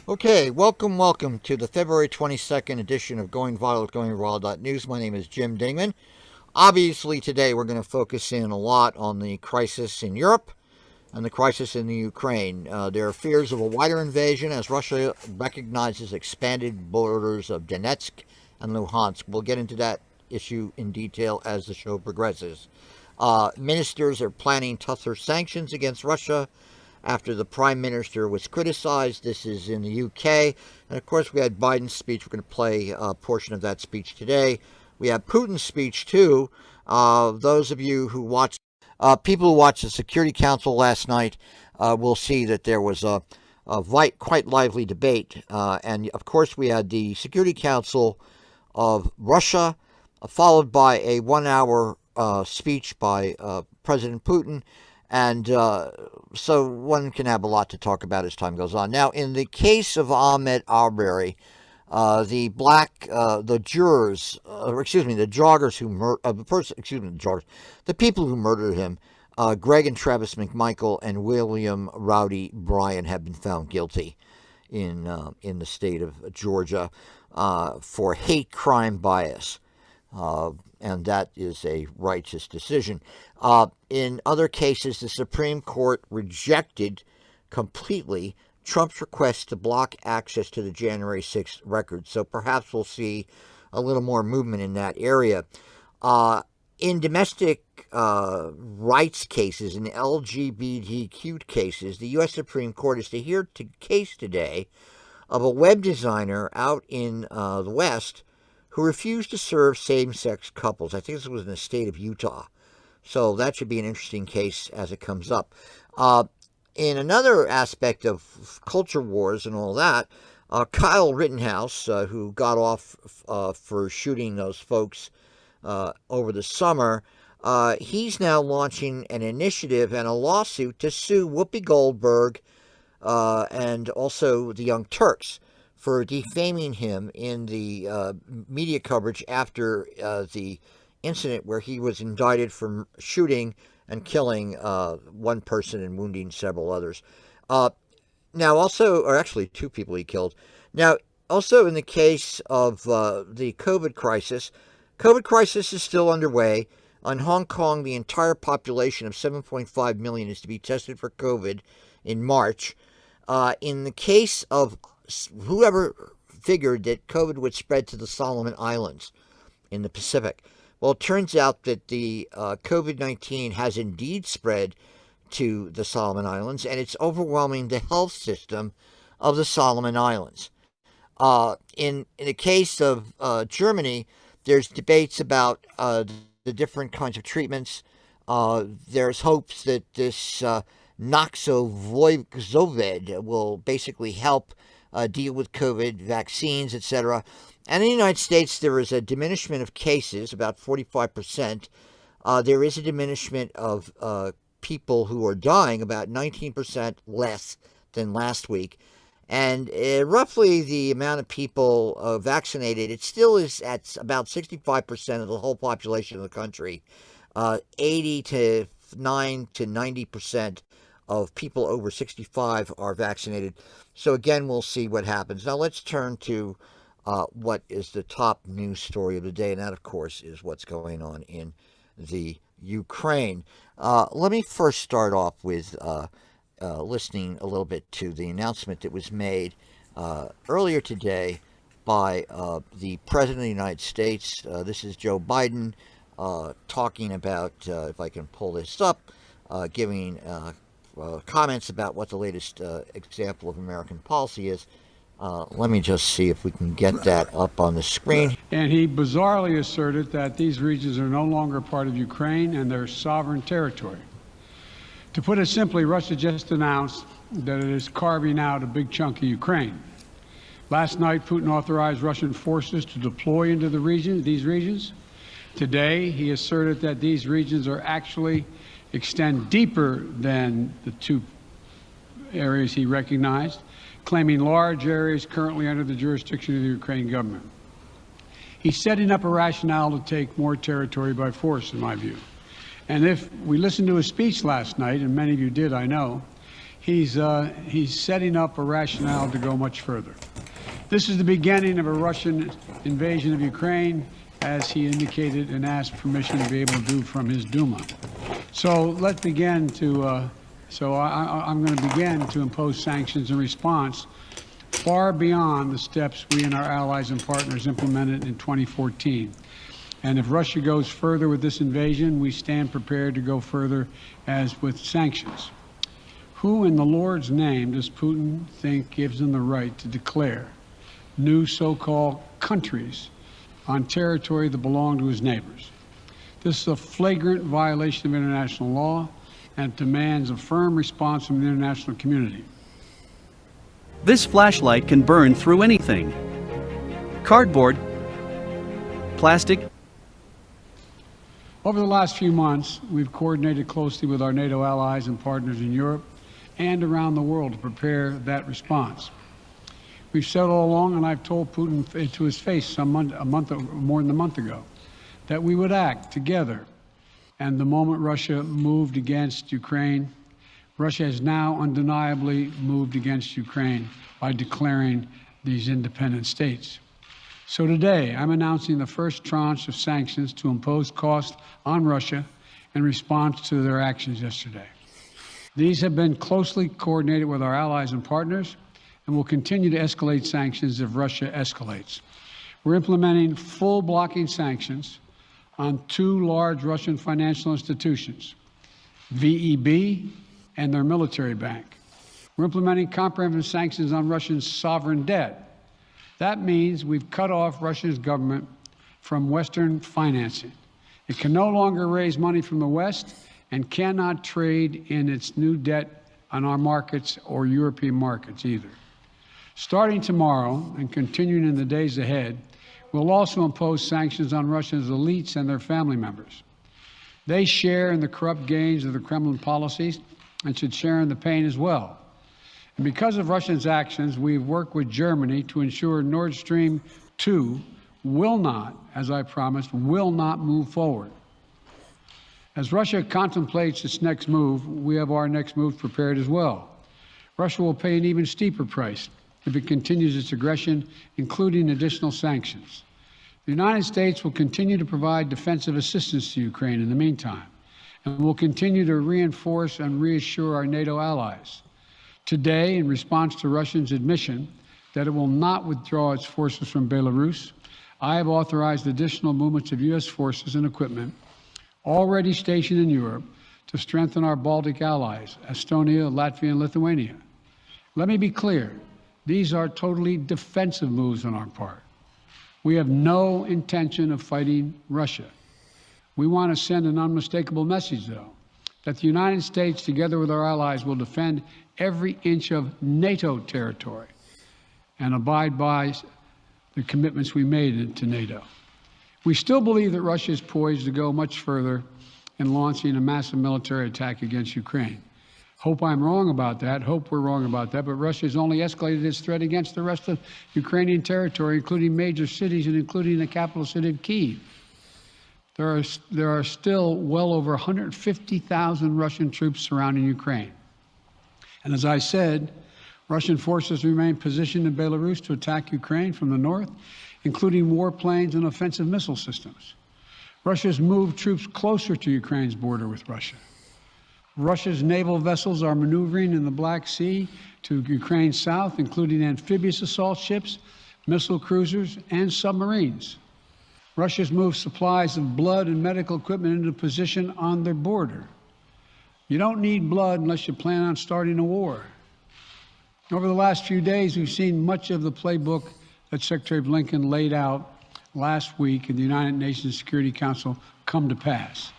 Okay, welcome to the February 22nd edition of Going Viral at GoingRaw.news. My name is Jim Dingeman. Obviously, today we're going to focus in a lot on the crisis in Europe and the crisis in the Ukraine. There are fears of a wider invasion as Russia recognizes expanded borders of Donetsk and Luhansk. We'll get into that issue in detail as the show progresses. Ministers are planning tougher sanctions against Russia after the Prime Minister was criticized. This is in the UK. And of course, we had Biden's speech. We're going to play a portion of that speech today. We have Putin's speech, too. Those of you who watched, people who watched the Security Council last night will see that there was a quite lively debate. And of course, we had the Security Council of Russia, followed by a 1 hour speech by President Putin. And so one can have a lot to talk about as time goes on. Now, in the case of Ahmed Arbery, the people who murdered him, Greg and Travis McMichael and William Rowdy Bryan, have been found guilty in the state of Georgia for hate crime bias. And that is a righteous decision. In other cases, the Supreme Court rejected completely Trump's request to block access to the January 6th records. So perhaps we'll see a little more movement in that area. In domestic rights cases, in LGBTQ cases, the U.S. Supreme Court is to hear a case today of a web designer out in the West who refused to serve same-sex couples. I think this was in the state of Utah. So that should be an interesting case as it comes up. In another aspect of culture wars and all that, Kyle Rittenhouse, who got off for shooting those folks over the summer, he's now launching an initiative and a lawsuit to sue Whoopi Goldberg and also the Young Turks for defaming him in the media coverage after the incident where he was indicted for shooting and killing one person and wounding several others. Now also, or actually two people he killed. Now, also in the case of the COVID crisis is still underway. On Hong Kong, the entire population of 7.5 million is to be tested for COVID in March. In the case of whoever figured that COVID would spread to the Solomon Islands in the Pacific. Well, it turns out that the COVID-19 has indeed spread to the Solomon Islands, and it's overwhelming the health system of the Solomon Islands. In the case of Germany, there's debates about the different kinds of treatments. There's hopes that this Noxovoxovid will basically help deal with COVID, vaccines, etc. And in the United States, there is a diminishment of cases, about 45%. There is a diminishment of people who are dying, about 19% less than last week. And roughly the amount of people vaccinated, it still is at about 65% of the whole population of the country. 80 to 90% of people over 65 are vaccinated. So again, we'll see what happens. Now let's turn to what is the top news story of the day, and that, of course, is what's going on in the Ukraine. Let me first start off with listening a little bit to the announcement that was made earlier today by the President of the United States. This is Joe Biden talking about, if I can pull this up, giving comments about what the latest example of American policy is. Let me just see if we can get that up on the screen. And he bizarrely asserted that these regions are no longer part of Ukraine and their sovereign territory. To put it simply, Russia just announced that it is carving out a big chunk of Ukraine. Last night, Putin authorized Russian forces to deploy into these regions. Today, he asserted that these regions are actually extend deeper than the two areas he recognized, claiming large areas currently under the jurisdiction of the Ukrainian government. He's setting up a rationale to take more territory by force, in my view. And if we listened to his speech last night, and many of you did, I know, he's setting up a rationale to go much further. This is the beginning of a Russian invasion of Ukraine, as he indicated and asked permission to be able to do from his Duma. So let's begin to, I'm going to begin to impose sanctions in response far beyond the steps we and our allies and partners implemented in 2014. And if Russia goes further with this invasion, we stand prepared to go further as with sanctions. Who in the Lord's name does Putin think gives him the right to declare new so-called countries on territory that belong to his neighbors? This is a flagrant violation of international law and demands a firm response from the international community. This flashlight can burn through anything. Cardboard, plastic. Over the last few months, we've coordinated closely with our NATO allies and partners in Europe and around the world to prepare that response. We've said all along, and I've told Putin to his face more than a month ago, that we would act together. And the moment Russia moved against Ukraine, Russia has now undeniably moved against Ukraine by declaring these independent states. So today, I'm announcing the first tranche of sanctions to impose costs on Russia in response to their actions yesterday. These have been closely coordinated with our allies and partners, and will continue to escalate sanctions if Russia escalates. We're implementing full blocking sanctions on two large Russian financial institutions, VEB and their military bank. We're implementing comprehensive sanctions on Russian sovereign debt. That means we've cut off Russia's government from Western financing. It can no longer raise money from the West and cannot trade in its new debt on our markets or European markets either. Starting tomorrow and continuing in the days ahead, we'll also impose sanctions on Russia's elites and their family members. They share in the corrupt gains of the Kremlin policies and should share in the pain as well. And because of Russia's actions, we've worked with Germany to ensure Nord Stream 2 will not, as I promised, will not move forward. As Russia contemplates its next move, we have our next move prepared as well. Russia will pay an even steeper price if it continues its aggression, including additional sanctions. The United States will continue to provide defensive assistance to Ukraine in the meantime, and will continue to reinforce and reassure our NATO allies. Today, in response to Russia's admission that it will not withdraw its forces from Belarus, I have authorized additional movements of U.S. forces and equipment already stationed in Europe to strengthen our Baltic allies, Estonia, Latvia, and Lithuania. Let me be clear. These are totally defensive moves on our part. We have no intention of fighting Russia. We want to send an unmistakable message, though, that the United States, together with our allies, will defend every inch of NATO territory and abide by the commitments we made to NATO. We still believe that Russia is poised to go much further in launching a massive military attack against Ukraine. Hope I'm wrong about that. Hope we're wrong about that. But Russia has only escalated its threat against the rest of Ukrainian territory, including major cities and including the capital city of Kyiv. There are still well over 150,000 Russian troops surrounding Ukraine. And as I said, Russian forces remain positioned in Belarus to attack Ukraine from the north, including warplanes and offensive missile systems. Russia has moved troops closer to Ukraine's border with Russia. Russia's naval vessels are maneuvering in the Black Sea to Ukraine's south, including amphibious assault ships, missile cruisers, and submarines. Russia's moved supplies of blood and medical equipment into position on their border. You don't need blood unless you plan on starting a war. Over the last few days, we've seen much of the playbook that Secretary Blinken laid out last week in the United Nations Security Council come to pass.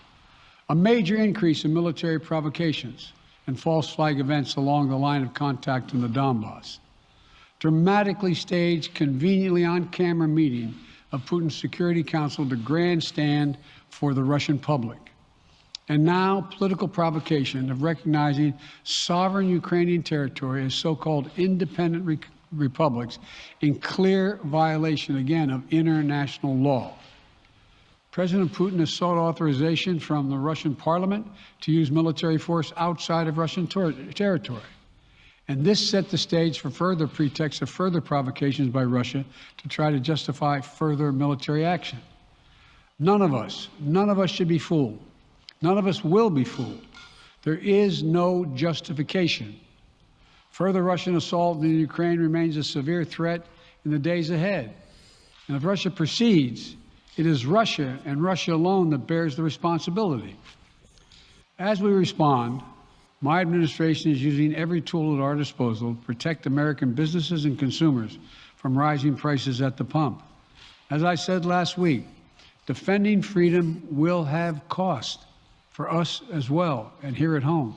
A major increase in military provocations and false flag events along the line of contact in the Donbass. Dramatically staged, conveniently on-camera meeting of Putin's Security Council to grandstand for the Russian public. And now political provocation of recognizing sovereign Ukrainian territory as so-called independent republics in clear violation, again, of international law. President Putin has sought authorization from the Russian parliament to use military force outside of Russian territory. And this set the stage for further pretexts of further provocations by Russia to try to justify further military action. None of us should be fooled. None of us will be fooled. There is no justification. Further Russian assault in Ukraine remains a severe threat in the days ahead. And if Russia proceeds, it is Russia and Russia alone that bears the responsibility. As we respond, my administration is using every tool at our disposal to protect American businesses and consumers from rising prices at the pump. As I said last week, defending freedom will have cost for us as well and here at home.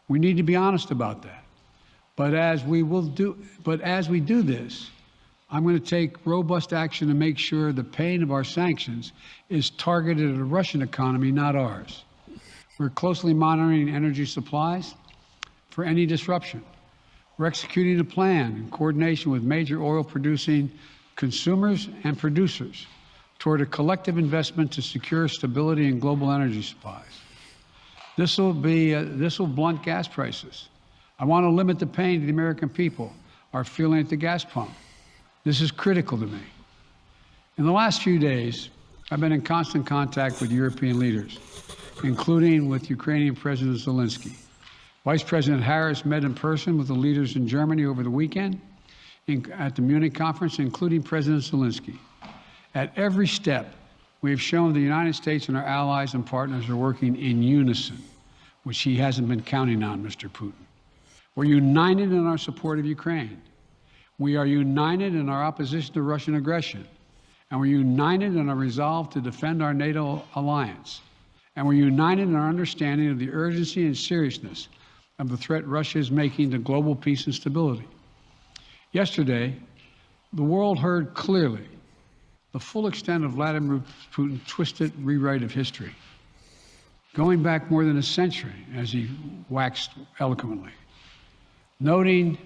We need to be honest about that. But as we do this, I'm going to take robust action to make sure the pain of our sanctions is targeted at the Russian economy, not ours. We're closely monitoring energy supplies for any disruption. We're executing a plan in coordination with major oil-producing consumers and producers toward a collective investment to secure stability in global energy supplies. This will blunt gas prices. I want to limit the pain the American people are feeling at the gas pump. This is critical to me. In the last few days, I've been in constant contact with European leaders, including with Ukrainian President Zelensky. Vice President Harris met in person with the leaders in Germany over the weekend at the Munich conference, including President Zelensky. At every step, we have shown the United States and our allies and partners are working in unison, which he hasn't been counting on, Mr. Putin. We're united in our support of Ukraine. We are united in our opposition to Russian aggression. And we're united in our resolve to defend our NATO alliance. And we're united in our understanding of the urgency and seriousness of the threat Russia is making to global peace and stability. Yesterday, the world heard clearly the full extent of Vladimir Putin's twisted rewrite of history, going back more than a century, as he waxed eloquently, noting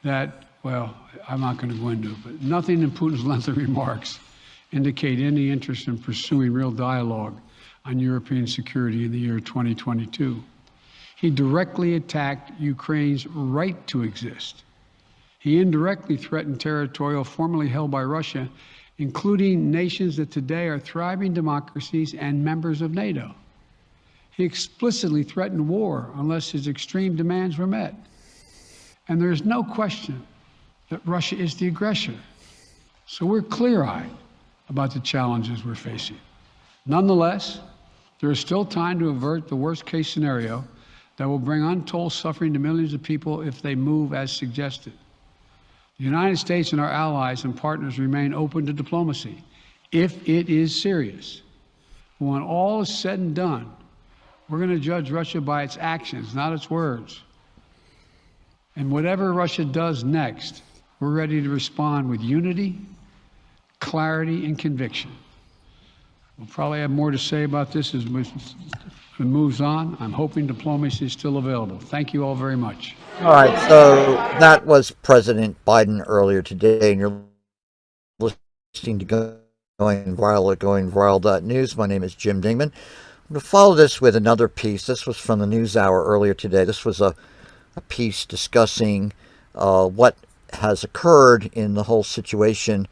that, well, I'm not going to go into it, but nothing in Putin's lengthy remarks indicate any interest in pursuing real dialogue on European security in the year 2022. He directly attacked Ukraine's right to exist. He indirectly threatened territory formerly held by Russia, including nations that today are thriving democracies and members of NATO. He explicitly threatened war unless his extreme demands were met. And there is no question that Russia is the aggressor. So we're clear-eyed about the challenges we're facing. Nonetheless, there is still time to avert the worst-case scenario that will bring untold suffering to millions of people if they move as suggested. The United States and our allies and partners remain open to diplomacy if it is serious. When all is said and done, we're going to judge Russia by its actions, not its words. And whatever Russia does next, we're ready to respond with unity, clarity, and conviction. We'll probably have more to say about this as it moves on. I'm hoping diplomacy is still available. Thank you all very much. All right, so that was President Biden earlier today, and you're listening to Going Viral at GoingViral.news. My name is Jim Dingeman. I'm going to follow this with another piece. This was from the NewsHour earlier today. This was a piece discussing what has occurred in the whole situation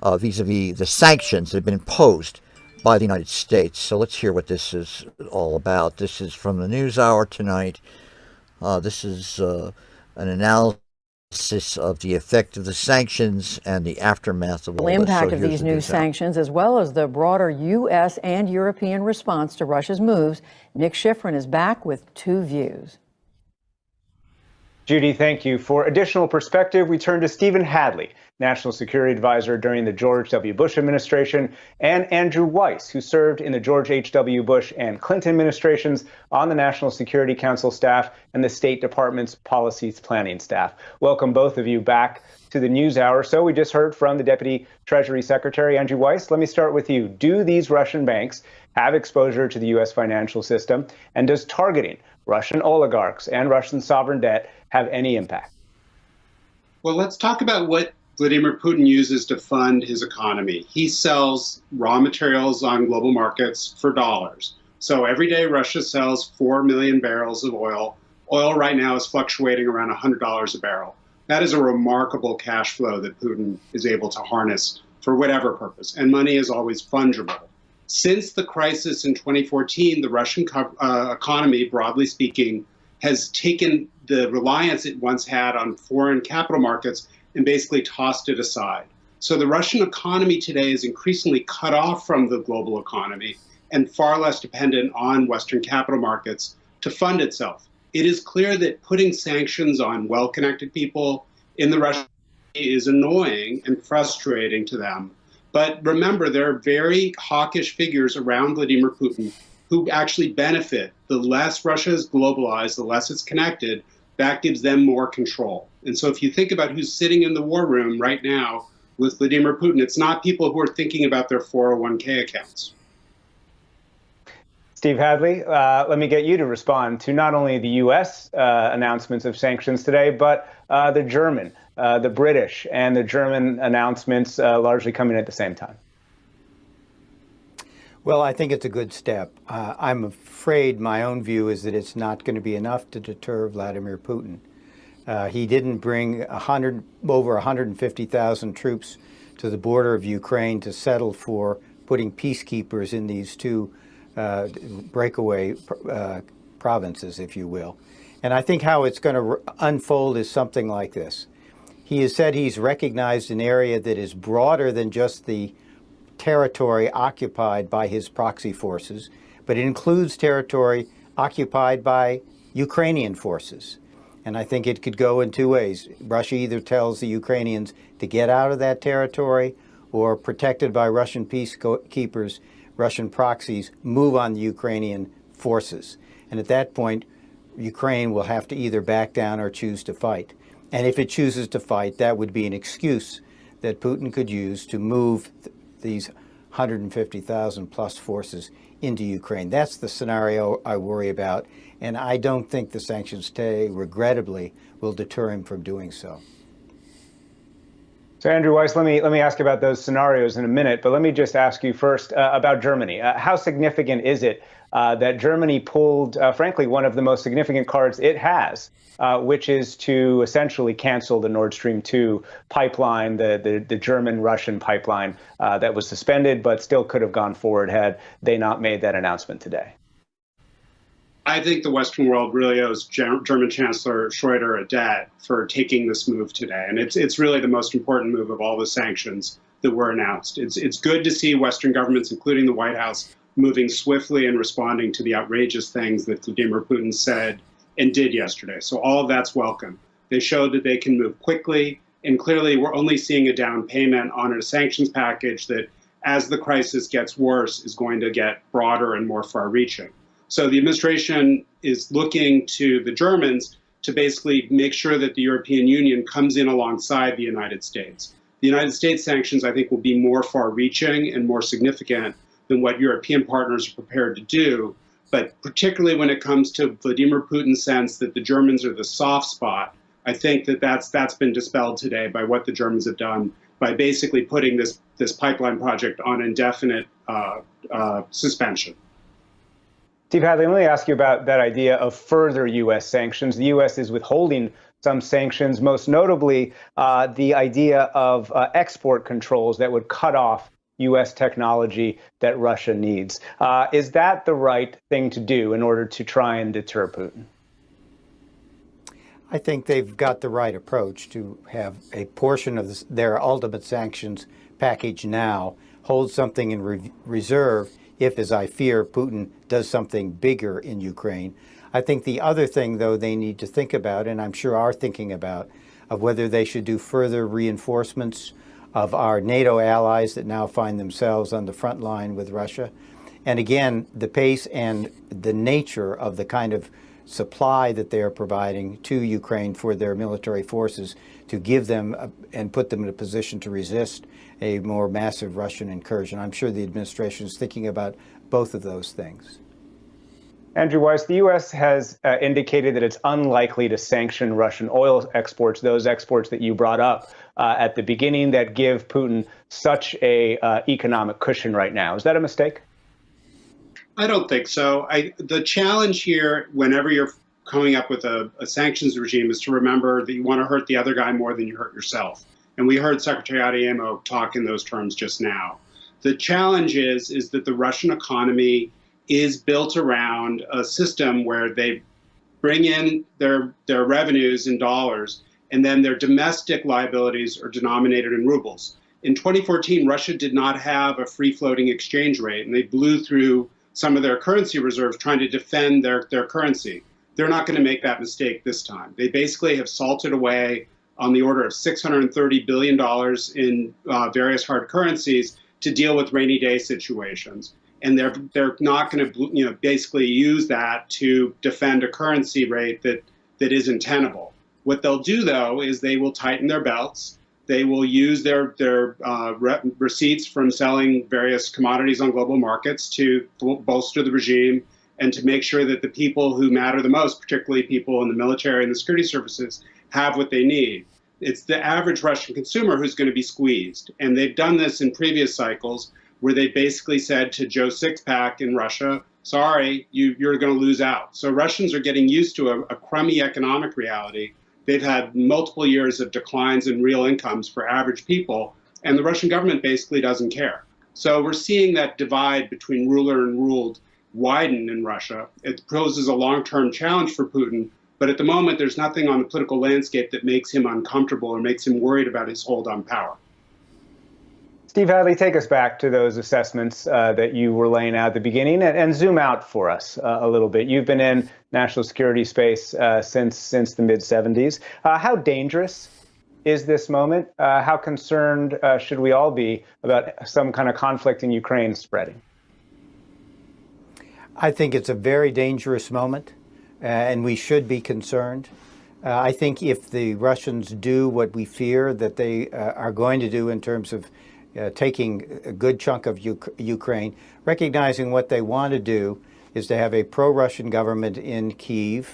vis-a-vis the sanctions that have been imposed by the United States. So let's hear what this is all about. This is from the NewsHour tonight. This is an analysis of the effect of the sanctions and the aftermath of all this. The impact of these new sanctions, as well as the broader U.S. and European response to Russia's moves. Nick Schifrin is back with two views. Judy, thank you. For additional perspective, we turn to Stephen Hadley, National Security Advisor during the George W. Bush administration, and Andrew Weiss, who served in the George H.W. Bush and Clinton administrations on the National Security Council staff and the State Department's policies planning staff. Welcome both of you back to the NewsHour. So we just heard from the Deputy Treasury Secretary, Andrew Weiss. Let me start with you. Do these Russian banks have exposure to the U.S. financial system? And does targeting Russian oligarchs and Russian sovereign debt have any impact? Well, let's talk about what Vladimir Putin uses to fund his economy. He sells raw materials on global markets for dollars. So every day Russia sells 4 million barrels of oil Oil right now is fluctuating around $100 a barrel. That is a remarkable cash flow that Putin is able to harness for whatever purpose. And money is always fungible. Since the crisis in 2014, the Russian economy, broadly speaking, has taken the reliance it once had on foreign capital markets and basically tossed it aside. So the Russian economy today is increasingly cut off from the global economy and far less dependent on Western capital markets to fund itself. It is clear that putting sanctions on well-connected people in the Russian economy is annoying and frustrating to them. But remember, there are very hawkish figures around Vladimir Putin who actually benefit. The less Russia is globalized, the less it's connected, that gives them more control. And so if you think about who's sitting in the war room right now with Vladimir Putin, it's not people who are thinking about their 401k accounts. Steve Hadley, let me get you to respond to not only the U.S. Announcements of sanctions today, but the German, the British, and the German announcements largely coming at the same time. Well, I think it's a good step. I'm afraid my own view is that it's not going to be enough to deter Vladimir Putin. He didn't bring over 150,000 troops to the border of Ukraine to settle for putting peacekeepers in these two breakaway provinces, if you will. And I think how it's going to unfold is something like this. He has said he's recognized an area that is broader than just the territory occupied by his proxy forces, but it includes territory occupied by Ukrainian forces. And I think it could go in two ways. Russia either tells the Ukrainians to get out of that territory, or protected by Russian peacekeepers, Russian proxies, move on the Ukrainian forces. And at that point, Ukraine will have to either back down or choose to fight. And if it chooses to fight, that would be an excuse that Putin could use to move these 150,000 plus forces into Ukraine. That's the scenario I worry about. And I don't think the sanctions today, regrettably, will deter him from doing so. So Andrew Weiss, let me ask you about those scenarios in a minute, but let me just ask you first about Germany. How significant is it that Germany pulled, frankly, one of the most significant cards it has, which is to essentially cancel the Nord Stream 2 pipeline, the German-Russian pipeline that was suspended but still could have gone forward had they not made that announcement today? I think the Western world really owes German Chancellor Schröder a debt for taking this move today. And it's really the most important move of all the sanctions that were announced. It's good to see Western governments, including the White House, moving swiftly and responding to the outrageous things that Vladimir Putin said and did yesterday. So all of that's welcome. They showed that they can move quickly. And clearly, we're only seeing a down payment on a sanctions package that, as the crisis gets worse, is going to get broader and more far-reaching. So the administration is looking to the Germans to basically make sure that the European Union comes in alongside the United States. The United States sanctions, I think, will be more far-reaching and more significant than what European partners are prepared to do. But particularly when it comes to Vladimir Putin's sense that the Germans are the soft spot, I think that's been dispelled today by what the Germans have done by basically putting this pipeline project on indefinite suspension. Steve Hadley, let me ask you about that idea of further U.S. sanctions. The U.S. is withholding some sanctions, most notably the idea of export controls that would cut off U.S. technology that Russia needs. Is that the right thing to do in order to try and deter Putin? I think they've got the right approach to have a portion of their ultimate sanctions package now hold something in reserve if, as I fear, Putin does something bigger in Ukraine. I think the other thing, though, they need to think about, and I'm sure are thinking about, of whether they should do further reinforcements of our NATO allies that now find themselves on the front line with Russia. And again, the pace and the nature of the kind of supply that they are providing to Ukraine for their military forces to give them and put them in a position to resist a more massive Russian incursion. I'm sure the administration is thinking about both of those things. Andrew Weiss, the U.S. has indicated that it's unlikely to sanction Russian oil exports, those exports that you brought up at the beginning that give Putin such a economic cushion right now. Is that a mistake? I don't think so. The challenge here, whenever you're coming up with a sanctions regime is to remember that you want to hurt the other guy more than you hurt yourself. And we heard Secretary Adeyemo talk in those terms just now. The challenge is that the Russian economy is built around a system where they bring in their revenues in dollars, and then their domestic liabilities are denominated in rubles. In 2014, Russia did not have a free-floating exchange rate, and they blew through some of their currency reserves trying to defend their currency. They're not going to make that mistake this time. They basically have salted away on the order of $630 billion in various hard currencies to deal with rainy day situations. And they're not going to basically use that to defend a currency rate that isn't tenable. What they'll do, though, is they will tighten their belts. They will use their receipts from selling various commodities on global markets to bolster the regime and to make sure that the people who matter the most, particularly people in the military and the security services, have what they need. It's the average Russian consumer who's going to be squeezed. And they've done this in previous cycles where they basically said to Joe Sixpack in Russia, sorry, you're going to lose out. So Russians are getting used to a crummy economic reality. They've had multiple years of declines in real incomes for average people, and the Russian government basically doesn't care. So we're seeing that divide between ruler and ruled widen in Russia. It poses a long-term challenge for Putin, but at the moment there's nothing on the political landscape that makes him uncomfortable or makes him worried about his hold on power. Steve Hadley, take us back to those assessments that you were laying out at the beginning and zoom out for us a little bit. You've been in national security space since the mid-'70s. How dangerous is this moment? How concerned should we all be about some kind of conflict in Ukraine spreading? I think it's a very dangerous moment, and we should be concerned. I think if the Russians do what we fear that they are going to do in terms of taking a good chunk of Ukraine, recognizing what they want to do is to have a pro-Russian government in Kyiv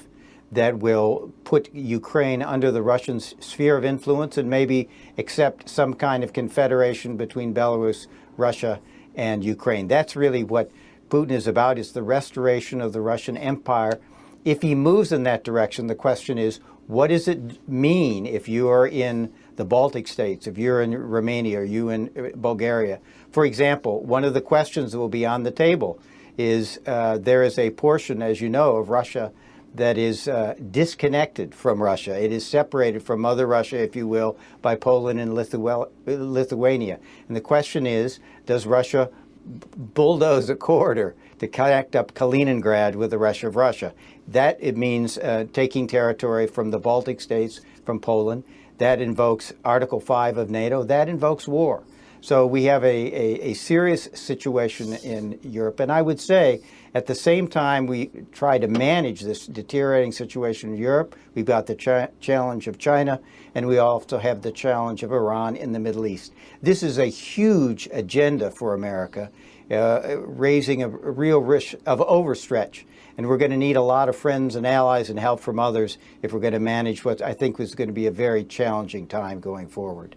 that will put Ukraine under the Russian sphere of influence and maybe accept some kind of confederation between Belarus, Russia, and Ukraine. That's really what Putin is about, is the restoration of the Russian Empire. If he moves in that direction, the question is, what does it mean if you are in the Baltic states, if you're in Romania, or you in Bulgaria? For example, one of the questions that will be on the table is there is a portion, as you know, of Russia that is disconnected from Russia. It is separated from Mother Russia, if you will, by Poland and Lithuania. And the question is, does Russia bulldoze a corridor to connect up Kaliningrad with the rest of Russia? That it means taking territory from the Baltic states, from Poland. That invokes Article 5 of NATO. That invokes war. So we have a serious situation in Europe. And I would say, at the same time we try to manage this deteriorating situation in Europe, we've got the challenge of China, and we also have the challenge of Iran in the Middle East. This is a huge agenda for America, raising a real risk of overstretch. And we're going to need a lot of friends and allies and help from others if we're going to manage what I think is going to be a very challenging time going forward.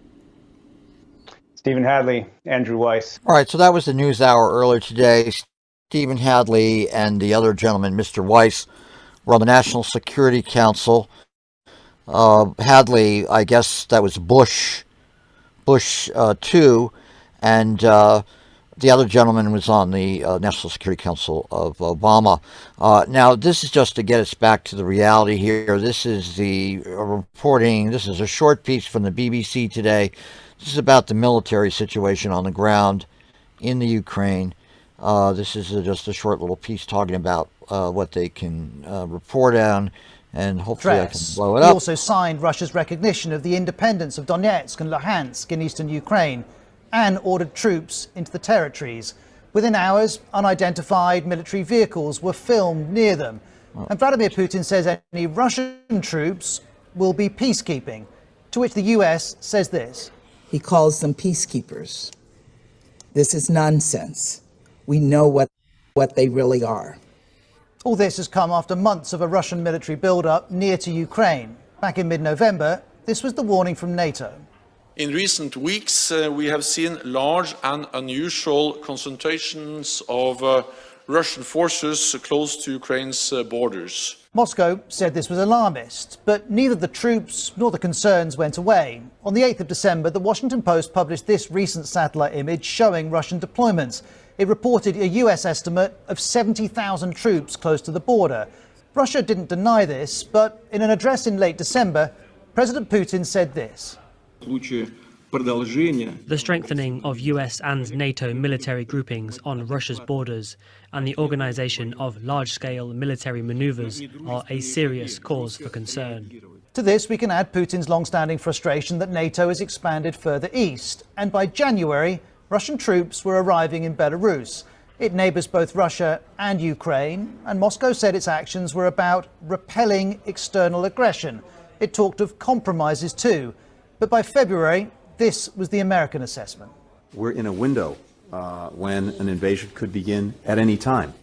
Stephen Hadley, Andrew Weiss. All right, so that was the news hour earlier today. Stephen Hadley and the other gentleman, Mr. Weiss, were on the National Security Council. Hadley, I guess that was Bush 2, and the other gentleman was on the National Security Council of Obama. Now, this is just to get us back to the reality here. This is the reporting. This is a short piece from the BBC today. This is about the military situation on the ground in the Ukraine. This is just a short little piece talking about what they can report on, and hopefully I can blow it up. He also signed Russia's recognition of the independence of Donetsk and Luhansk in eastern Ukraine, and ordered troops into the territories. Within hours, unidentified military vehicles were filmed near them. And Vladimir Putin says any Russian troops will be peacekeeping, to which the US says this. He calls them peacekeepers. This is nonsense. We know what they really are. All this has come after months of a Russian military build-up near to Ukraine. Back in mid-November, this was the warning from NATO. In recent weeks, we have seen large and unusual concentrations of Russian forces close to Ukraine's borders. Moscow said this was alarmist, but neither the troops nor the concerns went away. On the 8th of December, the Washington Post published this recent satellite image showing Russian deployments. It reported a US estimate of 70,000 troops close to the border. Russia didn't deny this, but in an address in late December, President Putin said this. The strengthening of US and NATO military groupings on Russia's borders and the organisation of large-scale military manoeuvres are a serious cause for concern. To this, we can add Putin's long-standing frustration that NATO has expanded further east. And by January, Russian troops were arriving in Belarus. It neighbours both Russia and Ukraine, and Moscow said its actions were about repelling external aggression. It talked of compromises too. But by February, this was the American assessment. We're in a window when an invasion could begin at any time.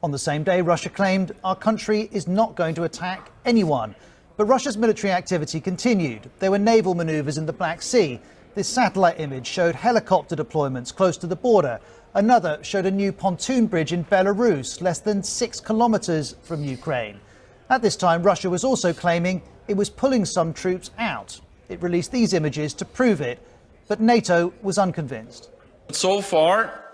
On the same day, Russia claimed our country is not going to attack anyone. But Russia's military activity continued. There were naval manoeuvres in the Black Sea. This satellite image showed helicopter deployments close to the border. Another showed a new pontoon bridge in Belarus, less than 6 kilometers from Ukraine. At this time, Russia was also claiming it was pulling some troops out. It released these images to prove it, but NATO was unconvinced. So far,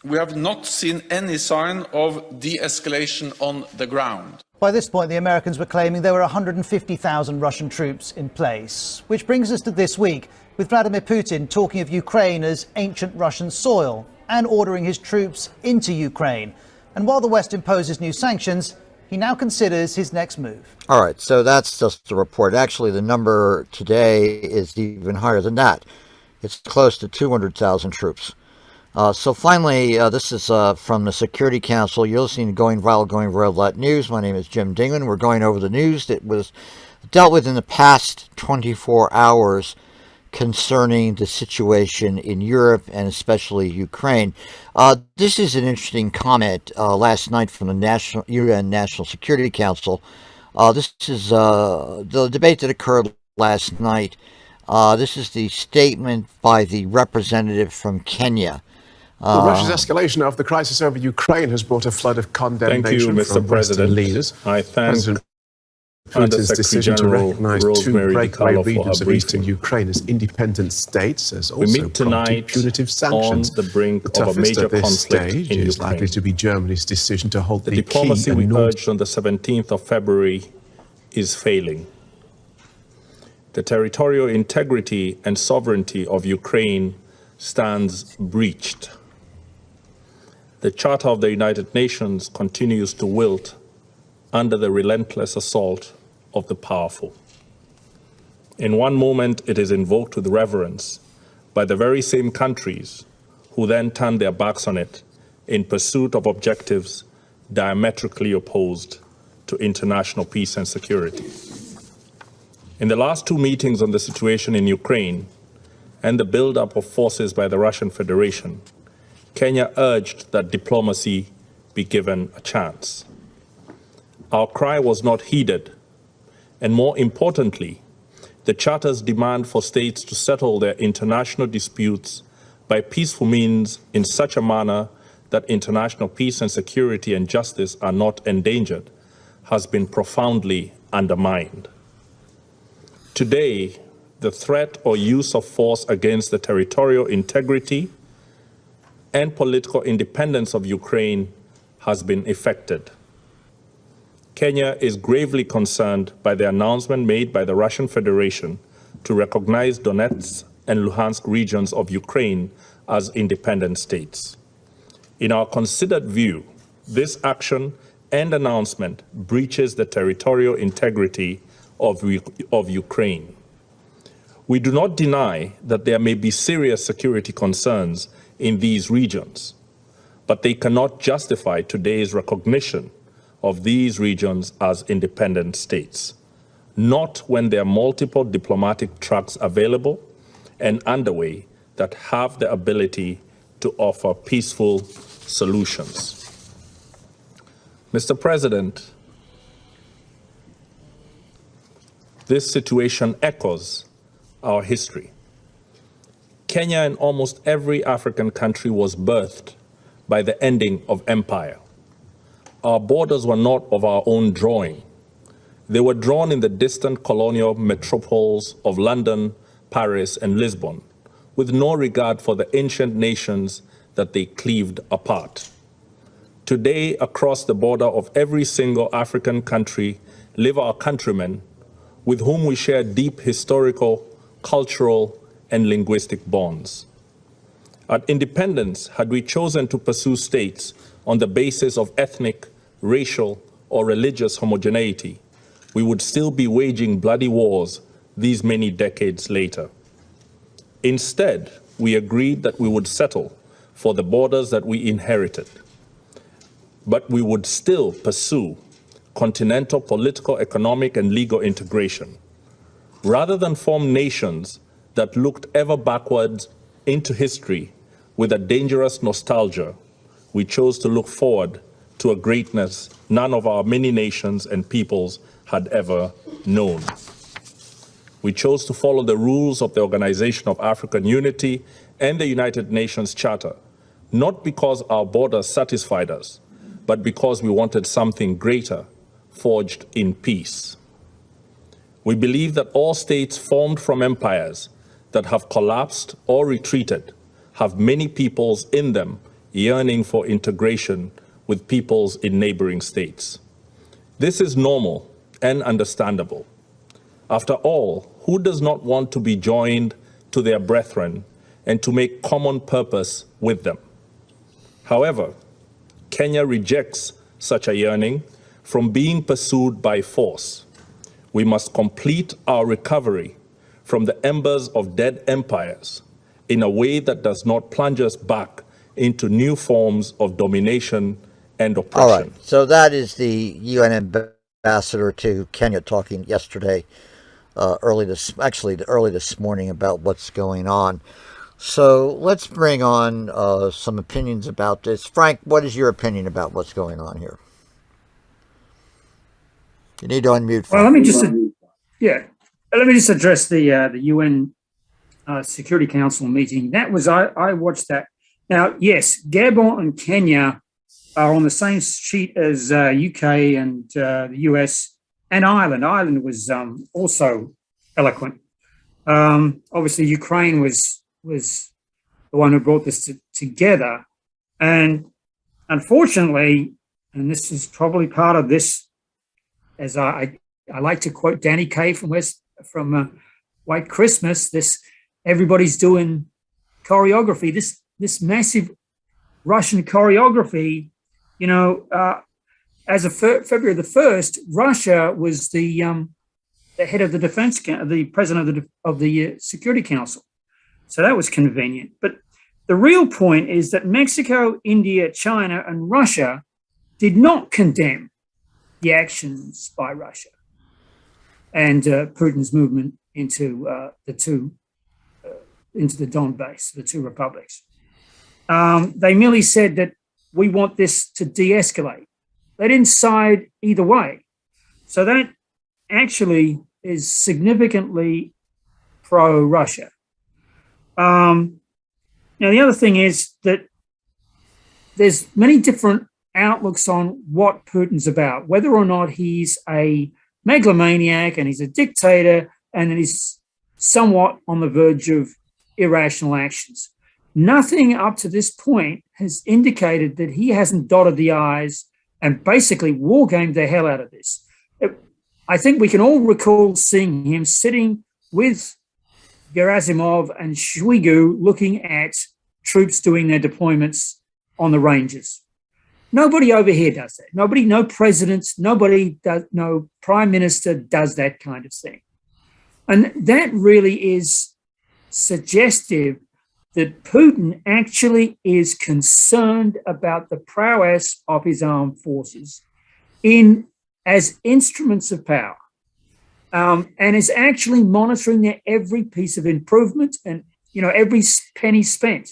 we have not seen any sign of de-escalation on the ground. By this point, the Americans were claiming there were 150,000 Russian troops in place. Which brings us to this week, with Vladimir Putin talking of Ukraine as ancient Russian soil and ordering his troops into Ukraine. And while the West imposes new sanctions, he now considers his next move. All right, so that's just a report. Actually, the number today is even higher than that. It's close to 200,000 troops. So finally, this is from the Security Council. You're listening to Going Viral News. My name is Jim Dingeman. We're going over the news that was dealt with in the past 24 hours concerning the situation in Europe and especially Ukraine. This is an interesting comment last night from the UN National Security Council. This is the debate that occurred last night. This is the statement by the representative from Kenya. Russia's escalation of the crisis over Ukraine has brought a flood of condemnation from Western leaders. I thank Putin's decision to recognize two breakaway regions of eastern Ukraine as independent states has also prompted punitive sanctions. On the brink the toughest of a major at this conflict stage in is Ukraine. likely to be Germany's decision to hold The the diplomacy key we and urged on the 17th of February is failing. The territorial integrity and sovereignty of Ukraine stands breached. The Charter of the United Nations continues to wilt under the relentless assault of the powerful. In one moment, it is invoked with reverence by the very same countries who then turn their backs on it in pursuit of objectives diametrically opposed to international peace and security. In the last two meetings on the situation in Ukraine and the buildup of forces by the Russian Federation, Kenya urged that diplomacy be given a chance. Our cry was not heeded, and more importantly, the Charter's demand for states to settle their international disputes by peaceful means in such a manner that international peace and security and justice are not endangered has been profoundly undermined. Today, the threat or use of force against the territorial integrity and political independence of Ukraine has been effected. Kenya is gravely concerned by the announcement made by the Russian Federation to recognize Donetsk and Luhansk regions of Ukraine as independent states. In our considered view, this action and announcement breaches the territorial integrity of Ukraine. We do not deny that there may be serious security concerns in these regions, but they cannot justify today's recognition of these regions as independent states, not when there are multiple diplomatic tracks available and underway that have the ability to offer peaceful solutions. Mr. President, this situation echoes our history. Kenya and almost every African country was birthed by the ending of empire. Our borders were not of our own drawing. They were drawn in the distant colonial metropoles of London, Paris, and Lisbon, with no regard for the ancient nations that they cleaved apart. Today, across the border of every single African country live our countrymen with whom we share deep historical, cultural, and linguistic bonds. At independence, had we chosen to pursue states on the basis of ethnic, racial, or religious homogeneity, we would still be waging bloody wars these many decades later. Instead, we agreed that we would settle for the borders that we inherited, but we would still pursue continental political, economic, and legal integration. Rather than form nations that looked ever backwards into history with a dangerous nostalgia, we chose to look forward to a greatness none of our many nations and peoples had ever known. We chose to follow the rules of the Organization of African Unity and the United Nations Charter, not because our borders satisfied us, but because we wanted something greater, forged in peace. We believe that all states formed from empires that have collapsed or retreated have many peoples in them yearning for integration with peoples in neighboring states. This is normal and understandable. After all, who does not want to be joined to their brethren and to make common purpose with them? However, Kenya rejects such a yearning from being pursued by force. We must complete our recovery from the embers of dead empires in a way that does not plunge us back into new forms of domination and oppression. All right, so that is the UN ambassador to Kenya talking yesterday, early this morning about what's going on. So let's bring on some opinions about this. Frank, what is your opinion about what's going on here? You need to unmute. Frank. Well, let me just address the UN Security Council meeting. That was I watched that. Now, yes, Gabon and Kenya are on the same sheet as UK and the US and Ireland. Ireland was also eloquent. Obviously, Ukraine was the one who brought this together. And unfortunately, and this is probably part of this, as I like to quote Danny Kaye from White Christmas, this everybody's doing choreography, this massive Russian choreography, as of February the 1st, Russia was the head of the president of the Security Council. So that was convenient. But the real point is that Mexico, India, China, and Russia did not condemn the actions by Russia and Putin's movement into the Donbass, the two republics. They merely said that we want this to de-escalate. They didn't side either way. So that actually is significantly pro-Russia. Now, the other thing is that there's many different outlooks on what Putin's about, whether or not he's a megalomaniac and he's a dictator and that he's somewhat on the verge of irrational actions. Nothing up to this point has indicated that he hasn't dotted the I's and basically wargamed the hell out of this. I think we can all recall seeing him sitting with Gerasimov and Shoigu looking at troops doing their deployments on the ranges. Nobody over here does that. No president, no prime minister does that kind of thing. And that really is suggestive that Putin actually is concerned about the prowess of his armed forces as instruments of power, and is actually monitoring their every piece of improvement and every penny spent.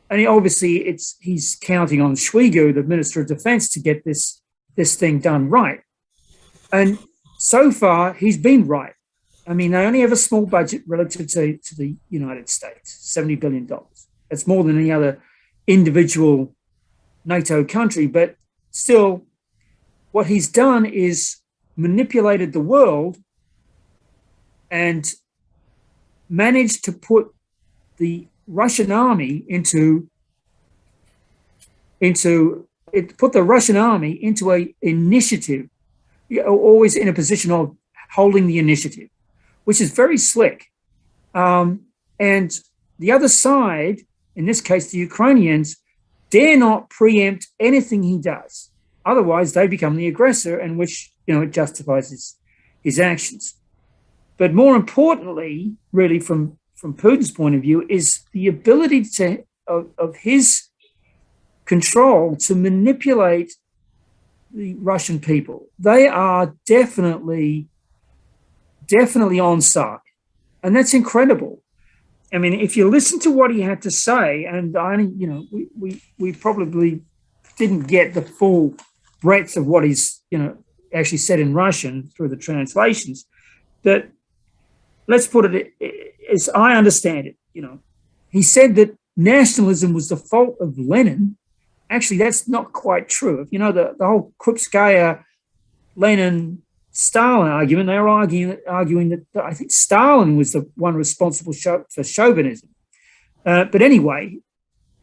And he's counting on Shoigu, the Minister of Defense, to get this thing done right. And so far, he's been right. I mean, they only have a small budget relative to the United States, $70 billion. That's more than any other individual NATO country, but still, what he's done is manipulated the world and managed to put the Russian army into a initiative, always in a position of holding the initiative, which is very slick. And the other side, in this case, the Ukrainians, dare not preempt anything he does. Otherwise, they become the aggressor, and which, it justifies his actions. But more importantly, really from Putin's point of view, is the ability of his control to manipulate the Russian people. They are definitely on side, and that's incredible. I mean, if you listen to what he had to say, and we probably didn't get the full breadth of what he's actually said in Russian through the translations, that let's put it as I understand it. He said that nationalism was the fault of Lenin. Actually, that's not quite true. The whole Krupskaya, Lenin, Stalin argument, they were arguing that I think Stalin was the one responsible for chauvinism. But anyway,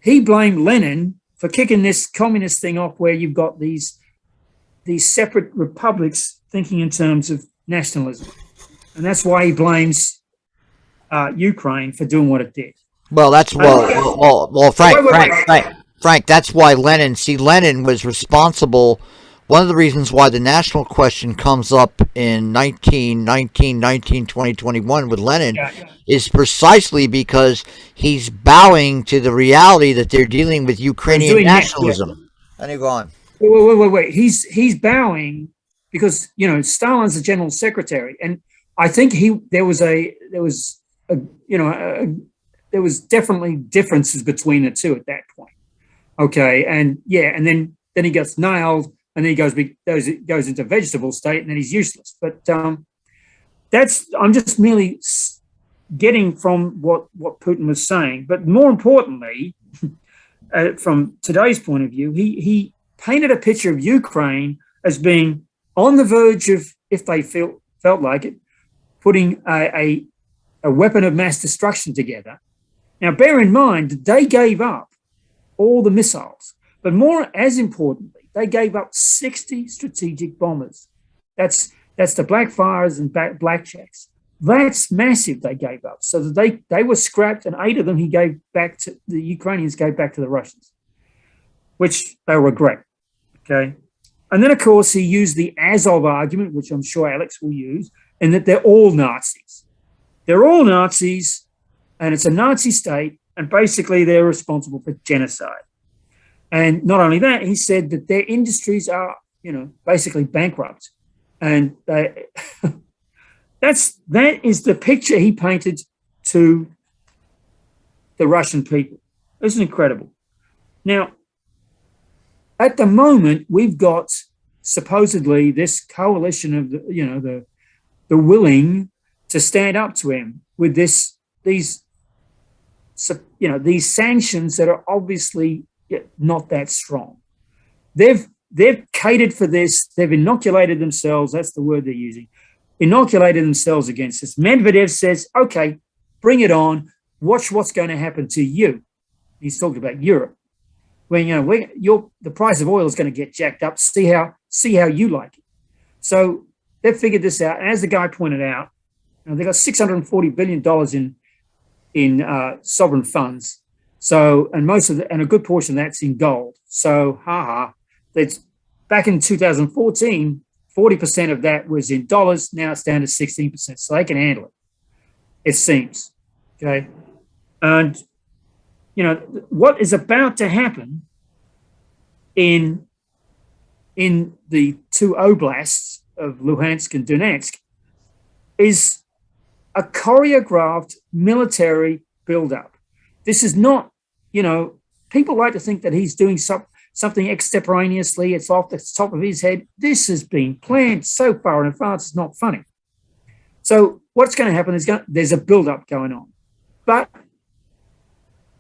he blamed Lenin for kicking this communist thing off, where you've got these separate republics thinking in terms of nationalism. And that's why he blames Ukraine for doing what it did. Well, Frank, that's why Lenin was responsible. One of the reasons why the national question comes up in 2021 with Lenin is precisely because he's bowing to the reality that they're dealing with Ukrainian nationalism. And you go on. Wait. He's bowing because, Stalin's the general secretary. And I think there was definitely differences between the two at that point. Okay. And then he gets nailed. And then he goes into vegetable state, and then he's useless. But I'm just merely getting from what Putin was saying. But more importantly, from today's point of view, he painted a picture of Ukraine as being on the verge of, if they felt like it, putting a weapon of mass destruction together. Now, bear in mind that they gave up all the missiles, but more as importantly, they gave up 60 strategic bombers. That's the Blackfires and Blackjacks. That's massive. They gave up, so that they were scrapped, and 8 of them the Ukrainians gave back to the Russians, which they'll regret. Okay, and then of course he used the Azov argument, which I'm sure Alex will use, and that they're all Nazis. They're all Nazis, and it's a Nazi state, and basically they're responsible for genocide. And not only that, he said that their industries are, basically bankrupt. And that is the picture he painted to the Russian people. This is incredible. Now, at the moment, we've got supposedly this coalition of the willing to stand up to him with these sanctions that are obviously not that strong. They've catered for this. They've inoculated themselves. That's the word they're using. Inoculated themselves against this. Medvedev says, okay, bring it on. Watch what's going to happen to you. He's talking about Europe. When the price of oil is going to get jacked up. See how you like it. So they've figured this out. And as the guy pointed out, they've got $640 billion in sovereign funds. So, and a good portion of that's in gold. So, that's back in 2014, 40% of that was in dollars. Now it's down to 16%. So they can handle it, it seems. Okay. And, what is about to happen in the 2 oblasts of Luhansk and Donetsk is a choreographed military buildup. This is not, people like to think that he's doing something extemporaneously. It's off the top of his head. This has been planned so far in advance, it's not funny. So what's going to happen is there's a buildup going on. But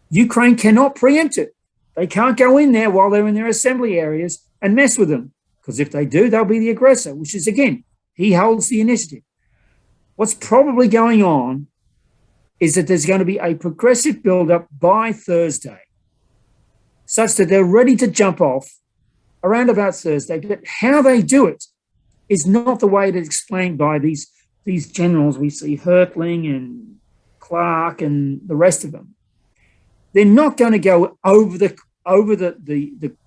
Ukraine cannot preempt it. They can't go in there while they're in their assembly areas and mess with them, because if they do, they'll be the aggressor, which is, again, he holds the initiative. What's probably going on is that there's going to be a progressive build-up by Thursday, such that they're ready to jump off around about Thursday. But how they do it is not the way that's explained by these generals we see, Hertling and Clark and the rest of them. They're not going to go over the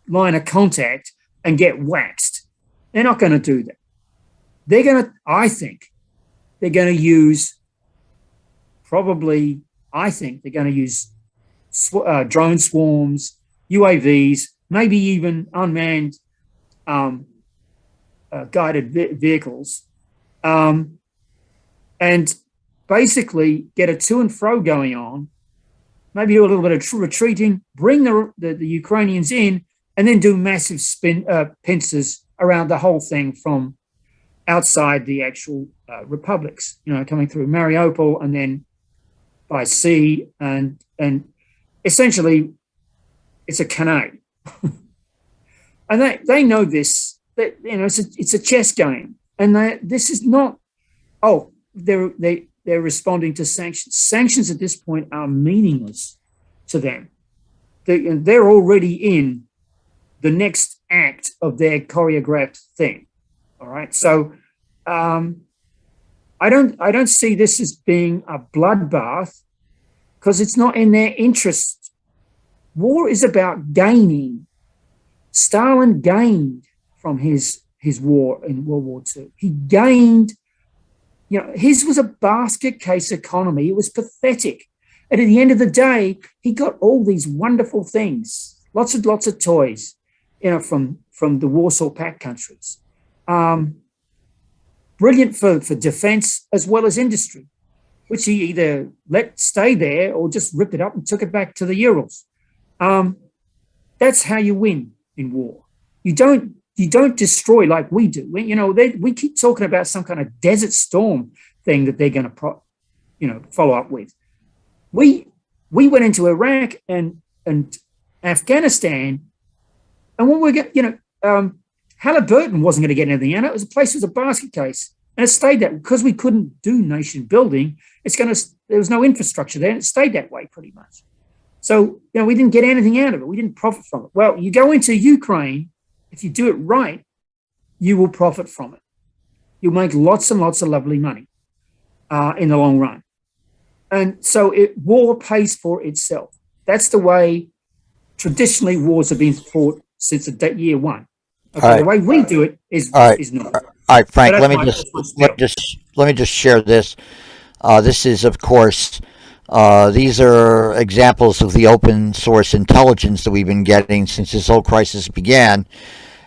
line of contact and get waxed. They're not going to do that. They're going to, I think, they're going to use drone swarms, UAVs, maybe even unmanned guided vehicles, and basically get a to and fro going on, maybe do a little bit of retreating, bring the Ukrainians in, and then do massive pincers around the whole thing from outside the actual republics, coming through Mariupol and then by sea, and essentially it's a canal. And they know this, that it's a chess game, and this is not, they're responding to sanctions. Sanctions at this point are meaningless to them. They're already in the next act of their choreographed thing. All right. So I don't see this as being a bloodbath, because it's not in their interest. War is about gaining. Stalin gained from his war in World War II. He gained, his was a basket case economy. It was pathetic. And at the end of the day, he got all these wonderful things, lots of toys, from the Warsaw Pact countries. Brilliant for defense as well as industry, which he either let stay there or just ripped it up and took it back to the Urals. That's how you win in war. You don't destroy like we do. We keep talking about some kind of Desert Storm thing that they're going to follow up with. We went into Iraq and Afghanistan, and when we get Halliburton wasn't going to get anything out of it. The place was a basket case, and it stayed that because we couldn't do nation building. There was no infrastructure there, and it stayed that way pretty much. So we didn't get anything out of it. We didn't profit from it. Well, you go into Ukraine, if you do it right, you will profit from it. You'll make lots and lots of lovely money in the long run. And so war pays for itself. That's the way traditionally wars have been fought since year one. Okay, right. The way we do it is not. All right, Frank. Let me just share this. This is, of course, these are examples of the open source intelligence that we've been getting since this whole crisis began.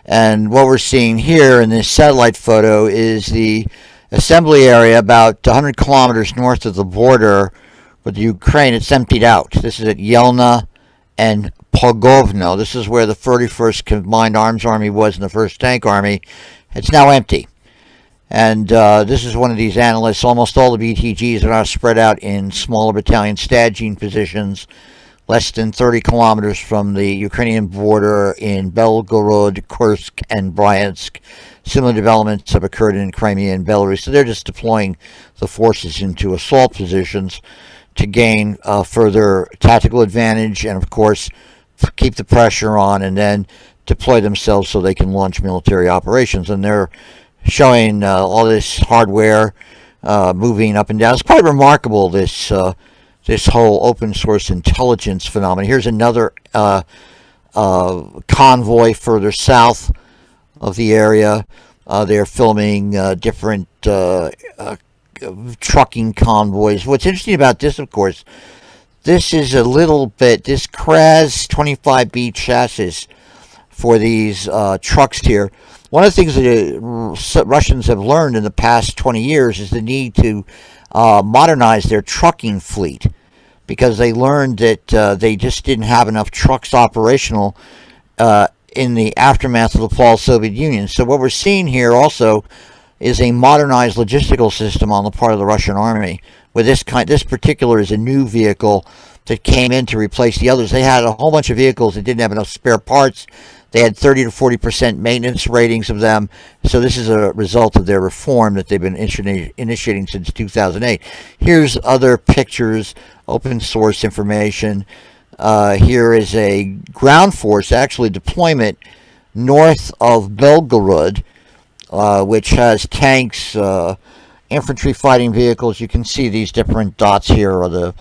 And what we're seeing here in this satellite photo is the assembly area about 100 kilometers north of the border with Ukraine. It's emptied out. This is at Yelna and Pogovno. This is where the 31st Combined Arms Army was and the 1st Tank Army. It's now empty. And this is one of these analysts. Almost all the BTGs are now spread out in smaller battalion staging positions, less than 30 kilometers from the Ukrainian border in Belgorod, Kursk, and Bryansk. Similar developments have occurred in Crimea and Belarus. So they're just deploying the forces into assault positions to gain further tactical advantage and, of course, keep the pressure on and then deploy themselves so they can launch military operations. And they're showing all this hardware moving up and down. It's quite remarkable, this whole open source intelligence phenomenon. Here's another convoy further south of the area. They're filming different trucking convoys. What's interesting about this, of course, this is a little bit, this Kraz 25B chassis for these trucks here. One of the things that the Russians have learned in the past 20 years is the need to modernize their trucking fleet, because they learned that they just didn't have enough trucks operational in the aftermath of the fall of the Soviet Union. So what we're seeing here also is a modernized logistical system on the part of the Russian army, with this kind. This particular is a new vehicle that came in to replace the others. They had a whole bunch of vehicles that didn't have enough spare parts. They had 30 to 40% maintenance ratings of them. So this is a result of their reform that they've been initiating since 2008. Here's other pictures, open source information. Here is a ground force, actually deployment north of Belgorod, which has tanks, infantry fighting vehicles. You can see these different dots here are the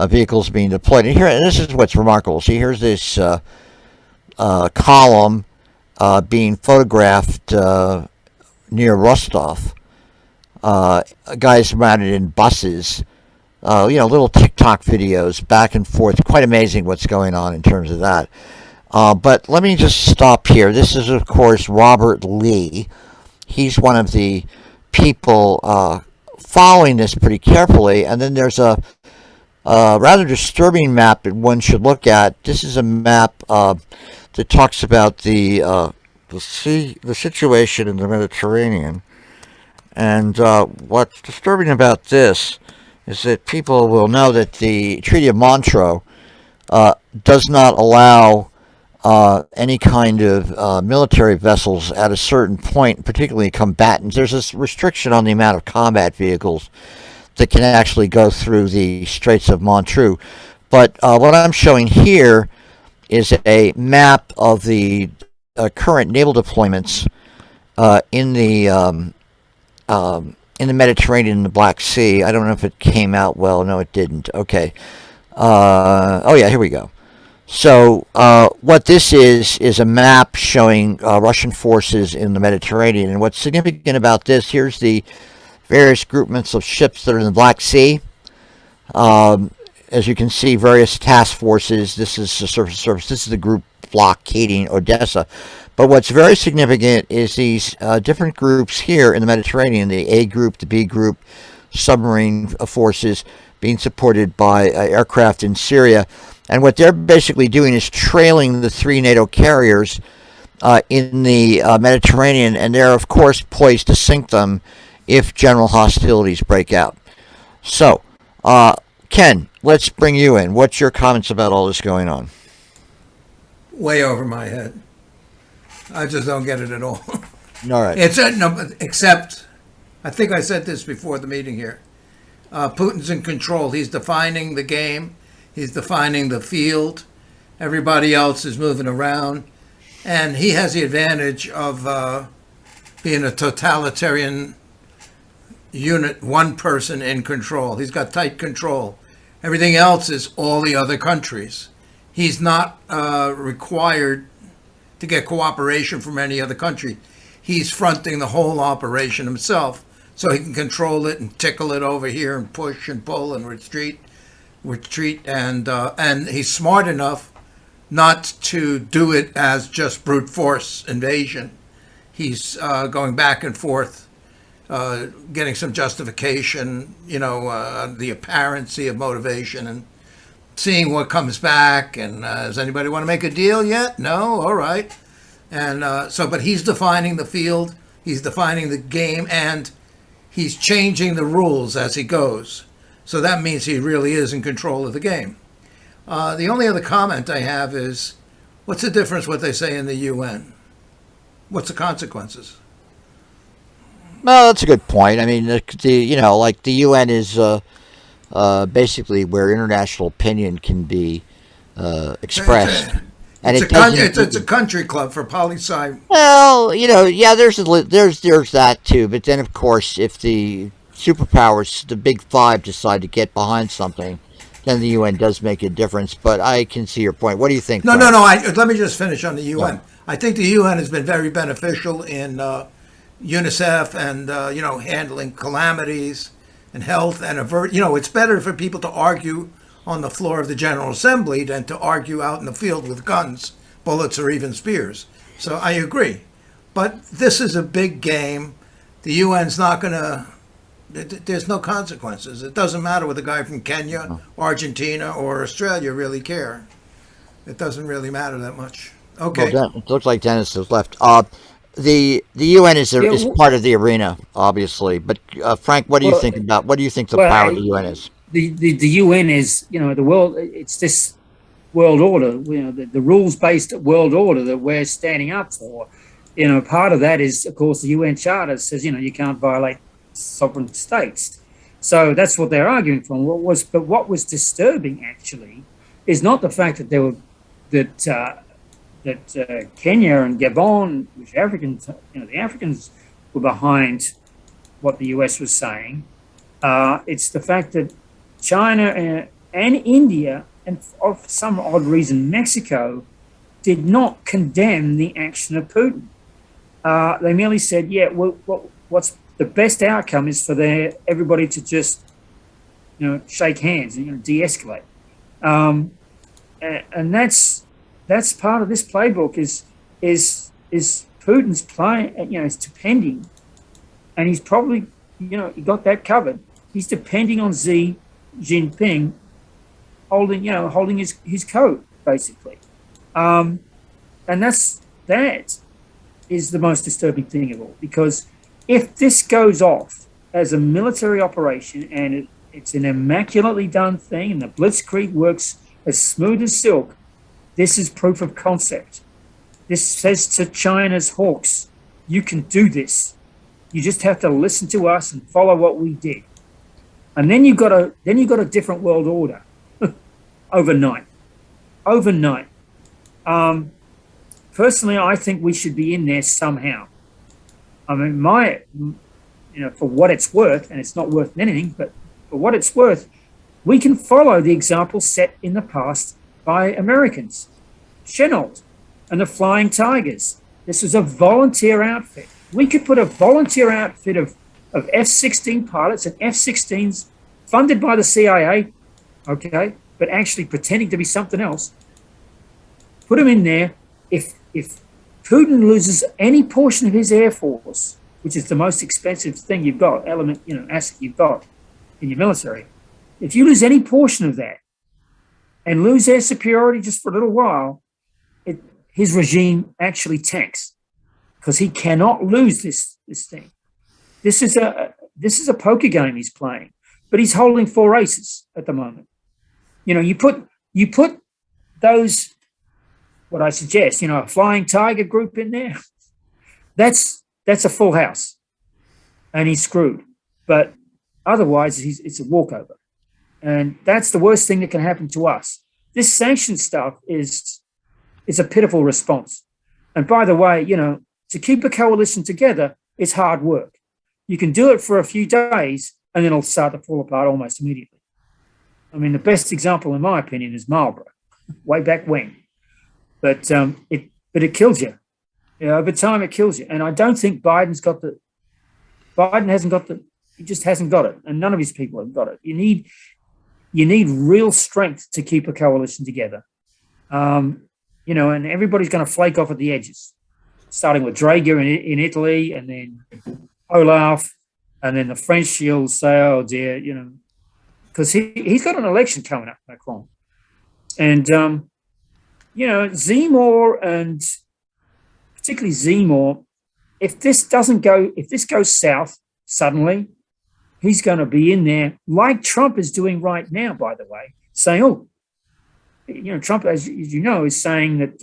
vehicles being deployed. And here, this is what's remarkable. See, here's this column being photographed near Rostov. Guys mounted in buses. Little TikTok videos back and forth. Quite amazing what's going on in terms of that. But let me just stop here. This is, of course, Robert Lee. He's one of the people following this pretty carefully. And then there's a rather disturbing map that one should look at. This is a map that talks about the situation in the Mediterranean. And what's disturbing about this is that people will know that the Treaty of Montreux does not allow any kind of military vessels at a certain point, particularly combatants. There's this restriction on the amount of combat vehicles that can actually go through the Straits of Montreux. But what I'm showing here is a map of the current naval deployments in the Mediterranean and the Black Sea. I don't know if it came out well. No, it didn't. Okay. Oh yeah, here we go. So what this is a map showing Russian forces in the Mediterranean. And what's significant about this, here's the various groupments of ships that are in the Black Sea. As you can see, various task forces. This is the surface. This is the group blockading Odessa. But what's very significant is these different groups here in the Mediterranean, the A group, the B group, submarine forces being supported by aircraft in Syria. And what they're basically doing is trailing the 3 NATO carriers in the Mediterranean, and they're, of course, poised to sink them if general hostilities break out. So, Ken, let's bring you in. What's your comments about all this going on? Way over my head. I just don't get it at all. All right. Except, I think I said this before the meeting here. Putin's in control. He's defining the game. He's defining the field. Everybody else is moving around. And he has the advantage of being a totalitarian unit, one person in control. He's got tight control. Everything else is all the other countries. He's not required to get cooperation from any other country. He's fronting the whole operation himself, so he can control it and tickle it over here and push and pull and retreat, and he's smart enough not to do it as just brute force invasion. He's going back and forth, getting some justification, the apparency of motivation, and seeing what comes back. And does anybody want to make a deal yet? No? All right. And but he's defining the field, he's defining the game, and he's changing the rules as he goes. So that means he really is in control of the game. The only other comment I have is, what's the difference what they say in the UN? What's the consequences? Well, that's a good point. I mean, the UN is basically where international opinion can be expressed. It's a country club for poli-sci. Well, there's that too. But then, of course, if the superpowers, the big five, decide to get behind something, then the UN does make a difference. But I can see your point. What do you think? No. Let me just finish on the UN. Yeah. I think the UN has been very beneficial in UNICEF and handling calamities and health and avert. It's better for people to argue on the floor of the General Assembly than to argue out in the field with guns, bullets, or even spears. So I agree. But this is a big game. The UN's not going to, there's no consequences. It doesn't matter what the guy from Kenya, Argentina, or Australia really care. It doesn't really matter that much. Okay. Well, it looks like Dennis has left. the UN is Yeah, is part of the arena, obviously. But Frank, what do you well, think about what do you think the well, power of the UN is? the UN is, the world. It's this world order, the rules-based world order that we're standing up for. Part of that is, of course, the UN Charter says, you can't violate sovereign states. So that's what they're arguing from. But what was disturbing actually is not the fact that Kenya and Gabon, which Africans, the Africans were behind what the US was saying. It's the fact that China and India, and for some odd reason Mexico, did not condemn the action of Putin. They merely said, what's the best outcome is for everybody to just, shake hands and de-escalate. And that's part of this playbook is Putin's playing, it's depending, and he's probably, he got that covered. He's depending on Xi Jinping holding his coat, basically. And that is the most disturbing thing of all, because if this goes off as a military operation and it's an immaculately done thing and the blitzkrieg works as smooth as silk, this is proof of concept. This says to China's hawks, you can do this. You just have to listen to us and follow what we did. And then you've got a different world order overnight. Personally, I think we should be in there somehow. I mean, for what it's worth, and it's not worth anything, but for what it's worth, we can follow the example set in the past by Americans. Chenault and the Flying Tigers. This was a volunteer outfit. We could put a volunteer outfit of F-16 pilots and F-16s funded by the CIA, okay, but actually pretending to be something else. Put them in there. If Putin loses any portion of his Air Force, which is the most expensive thing you've got, asset you've got in your military, if you lose any portion of that and lose air superiority just for a little while, his regime actually tanks, because he cannot lose this thing. This is a poker game he's playing, but he's holding 4 aces at the moment. You put those, what I suggest, a Flying Tiger group in there. That's a full house, and he's screwed. But otherwise, it's a walkover, and that's the worst thing that can happen to us. This sanction stuff is a pitiful response. And by the way, to keep a coalition together, it's hard work. You can do it for a few days, and then it'll start to fall apart almost immediately. I mean, the best example, in my opinion, is Marlborough, way back when. But it kills you. Over time, it kills you. And I don't think Biden hasn't got he just hasn't got it. And none of his people have got it. You need real strength to keep a coalition together. And everybody's going to flake off at the edges, starting with Drager in Italy, and then Olaf, and then the French will say, oh dear, because he's got an election coming up, Macron. And, Zemmour, and particularly Zemmour, if this goes south suddenly, he's going to be in there, like Trump is doing right now, by the way, saying, Trump, as you know, is saying that,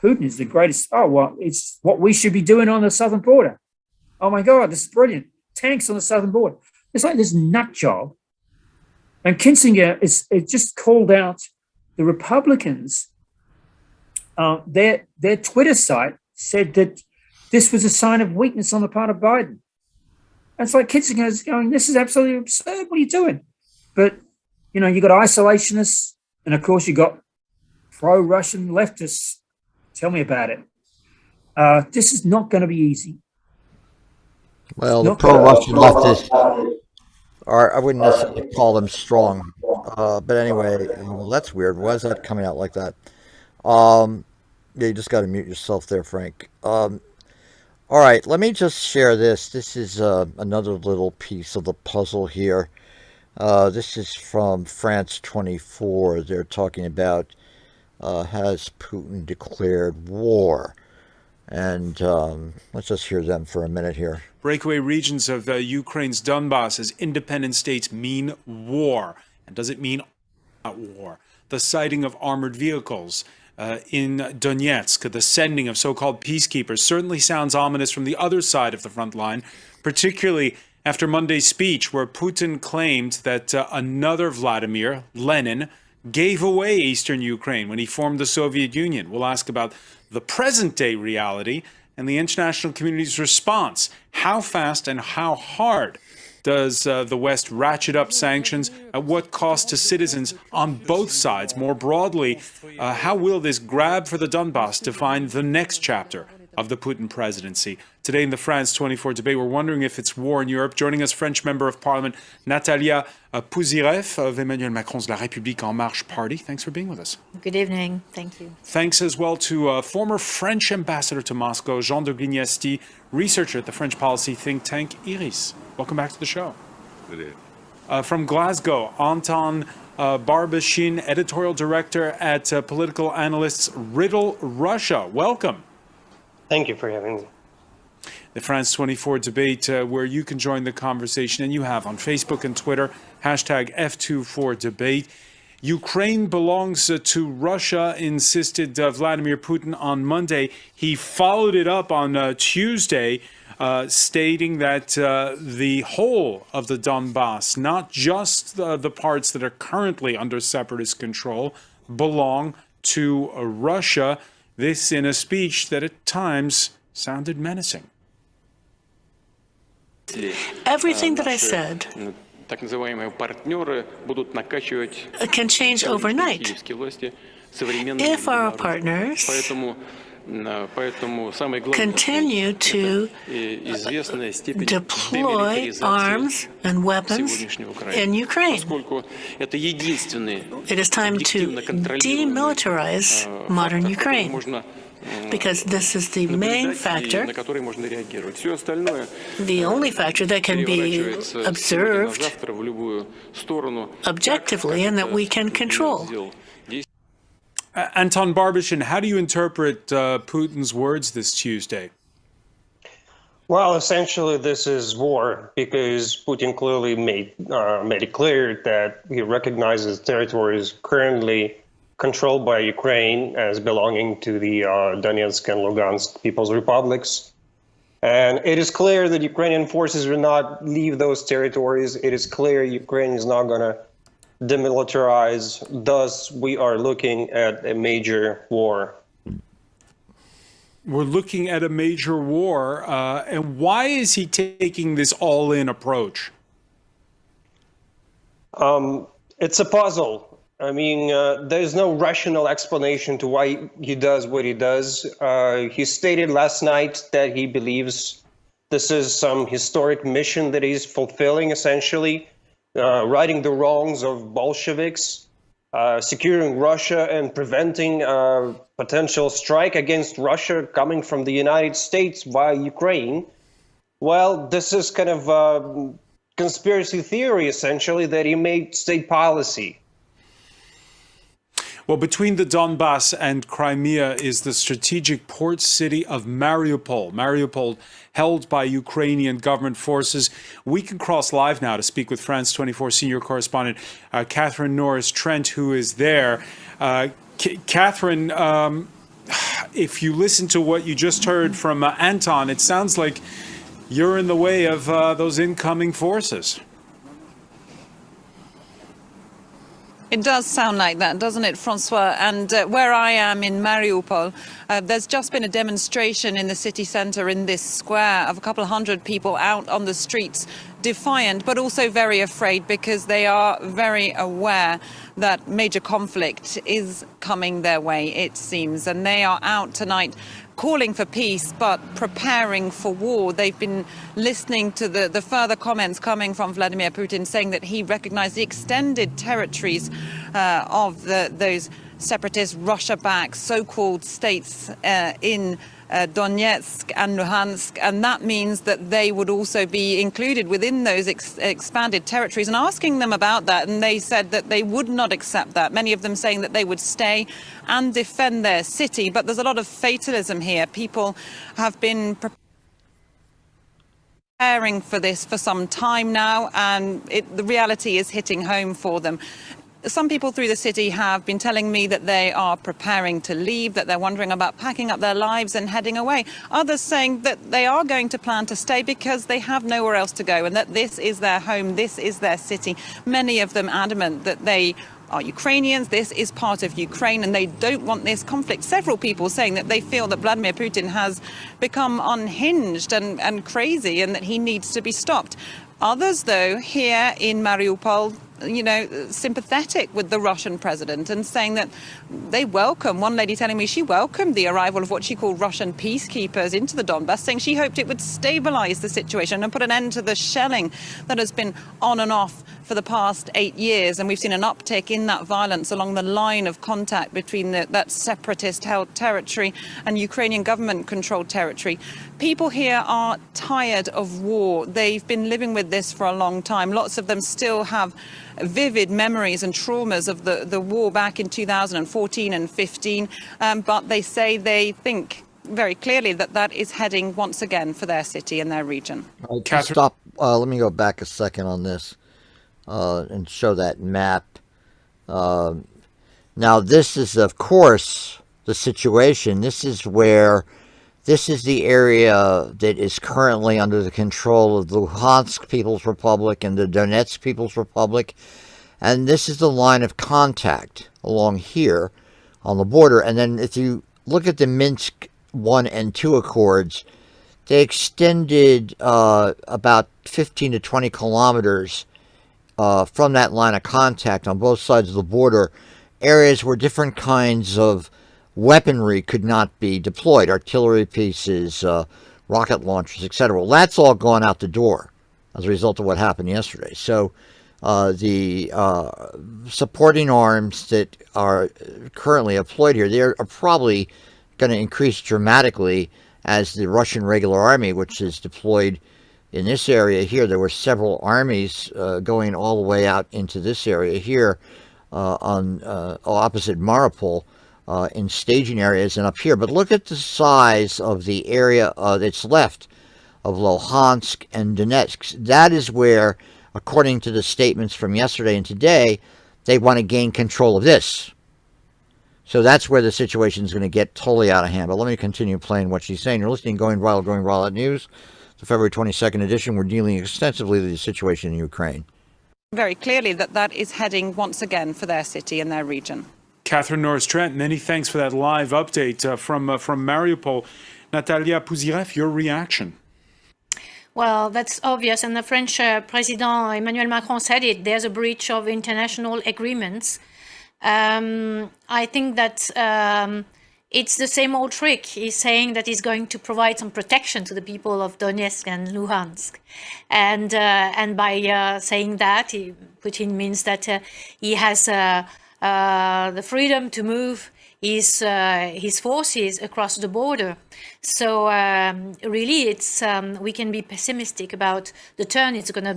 Putin is the greatest. Oh, well, it's what we should be doing on the southern border. Oh, my God, this is brilliant. Tanks on the southern border. It's like this nut job. And Kinzinger it just called out the Republicans. Their Twitter site said that this was a sign of weakness on the part of Biden. And it's like Kinzinger is going, this is absolutely absurd. What are you doing? But, you got isolationists. And of course, you got pro-Russian leftists. Tell me about it. This is not going to be easy. Well, the pro-Russian leftists are, I wouldn't necessarily call them strong. But anyway, that's weird. Why is that coming out like that? You just got to mute yourself there, Frank. All right, let me just share this. This is another little piece of the puzzle here. This is from France 24. They're talking about has Putin declared war? And let's just hear them for a minute here. Breakaway regions of Ukraine's Donbass as independent states mean war. And does it mean war? The sighting of armored vehicles in Donetsk, the sending of so-called peacekeepers certainly sounds ominous from the other side of the front line, particularly after Monday's speech where Putin claimed that another Vladimir, Lenin, gave away eastern Ukraine when he formed the Soviet Union. We'll ask about the present-day reality and the international community's response. How fast and how hard does the West ratchet up sanctions? At what cost to citizens on both sides? More broadly, how will this grab for the Donbass define the next chapter of the Putin presidency? Today in the France 24 debate, we're wondering if it's war in Europe. Joining us, French Member of Parliament Natalia Pouzireff of Emmanuel Macron's La République En Marche party. Thanks for being with us. Good evening. Thank you. Thanks as well to former French ambassador to Moscow, Jean de Glignesti, researcher at the French policy think tank IRIS. Welcome back to the show. Good evening. From Glasgow, Anton Barbashin, editorial director at political analysts Riddle Russia. Welcome. Thank you for having me. The France 24 debate where you can join the conversation, and you have on Facebook and Twitter, hashtag F24debate. Ukraine belongs to Russia, insisted Vladimir Putin on Monday. He followed it up on Tuesday, stating that the whole of the Donbass, not just the parts that are currently under separatist control, belong to Russia. This in a speech that at times sounded menacing. Everything that I said can change overnight if our partners continue to deploy arms and weapons in Ukraine. It is time to demilitarize modern Ukraine, because this is the main factor, the only factor that can be observed objectively and that we can control. Anton Barbashin, how do you interpret Putin's words this Tuesday? Well, essentially, this is war because Putin clearly made it clear that he recognizes territories currently controlled by Ukraine as belonging to the Donetsk and Lugansk People's Republics. And it is clear that Ukrainian forces will not leave those territories. It is clear Ukraine is not going to demilitarize. Thus, we are looking at a major war. We're looking at a major war. And why is he taking this all-in approach? It's a puzzle. I mean, there's no rational explanation to why he does what he does. He stated last night that he believes this is some historic mission that he's fulfilling, essentially, righting the wrongs of Bolsheviks, securing Russia and preventing a potential strike against Russia coming from the United States via Ukraine. Well, this is kind of a conspiracy theory, essentially, that he made state policy. Well, between the Donbass and Crimea is the strategic port city of Mariupol. Mariupol held by Ukrainian government forces. We can cross live now to speak with France 24 senior correspondent Catherine Norris-Trent, who is there. Catherine, if you listen to what you just heard from Anton, it sounds like you're in the way of those incoming forces. It does sound like that, doesn't it, Francois? And where I am in Mariupol, there's just been a demonstration in the city centre in this square of a couple of hundred people out on the streets, defiant, but also very afraid because they are very aware that major conflict is coming their way, it seems. And they are out tonight calling for peace, but preparing for war. They've been listening to the further comments coming from Vladimir Putin, saying that he recognized the extended territories of those separatist Russia-backed so-called states in Donetsk and Luhansk, and that means that they would also be included within those expanded territories, and asking them about that, and they said that they would not accept that, many of them saying that they would stay and defend their city. But there's a lot of fatalism here. People have been preparing for this for some time now, and the reality is hitting home for them. Some people through the city have been telling me that they are preparing to leave, that they're wondering about packing up their lives and heading away. Others saying that they are going to plan to stay because they have nowhere else to go and that this is their home, this is their city. Many of them adamant that they are Ukrainians, this is part of Ukraine, and they don't want this conflict. Several people saying that they feel that Vladimir Putin has become unhinged and crazy and that he needs to be stopped. Others, though, here in Mariupol, sympathetic with the Russian president and saying that they welcome, one lady telling me she welcomed the arrival of what she called Russian peacekeepers into the Donbass, saying she hoped it would stabilize the situation and put an end to the shelling that has been on and off for the past 8 years. And we've seen an uptick in that violence along the line of contact between that separatist-held territory and Ukrainian government-controlled territory. People here are tired of war. They've been living with this for a long time. Lots of them still have vivid memories and traumas of the war back in 2014 and 15, but they say they think very clearly that is heading once again for their city and their region. Stop. Let me go back a second on this and show that map. Now, this is, of course, the situation. This is the area that is currently under the control of the Luhansk People's Republic and the Donetsk People's Republic. And this is the line of contact along here on the border. And then if you look at the Minsk 1 and 2 accords, they extended about 15 to 20 kilometers from that line of contact on both sides of the border, areas where different kinds of weaponry could not be deployed, artillery pieces, rocket launchers, etc. Well, that's all gone out the door as a result of what happened yesterday. So the supporting arms that are currently employed here, they are probably going to increase dramatically as the Russian regular army, which is deployed in this area here. There were several armies going all the way out into this area here on opposite Mariupol, in staging areas and up here. But look at the size of the area that's left of Luhansk and Donetsk. That is where, according to the statements from yesterday and today, they want to gain control of this. So that's where the situation is going to get totally out of hand. But let me continue playing what she's saying. You're listening to Going Viral News, the February 22nd edition. We're dealing extensively with the situation in Ukraine. Very clearly that is heading once again for their city and their region. Catherine Norris-Trent, many thanks for that live update from Mariupol. Natalia Pouzirev, your reaction? Well, that's obvious, and the French President Emmanuel Macron said it. There's a breach of international agreements. I think that it's the same old trick. He's saying that he's going to provide some protection to the people of Donetsk and Luhansk, and by saying that, Putin means that he has the freedom to move his forces across the border. So really, it's we can be pessimistic about the turn it's gonna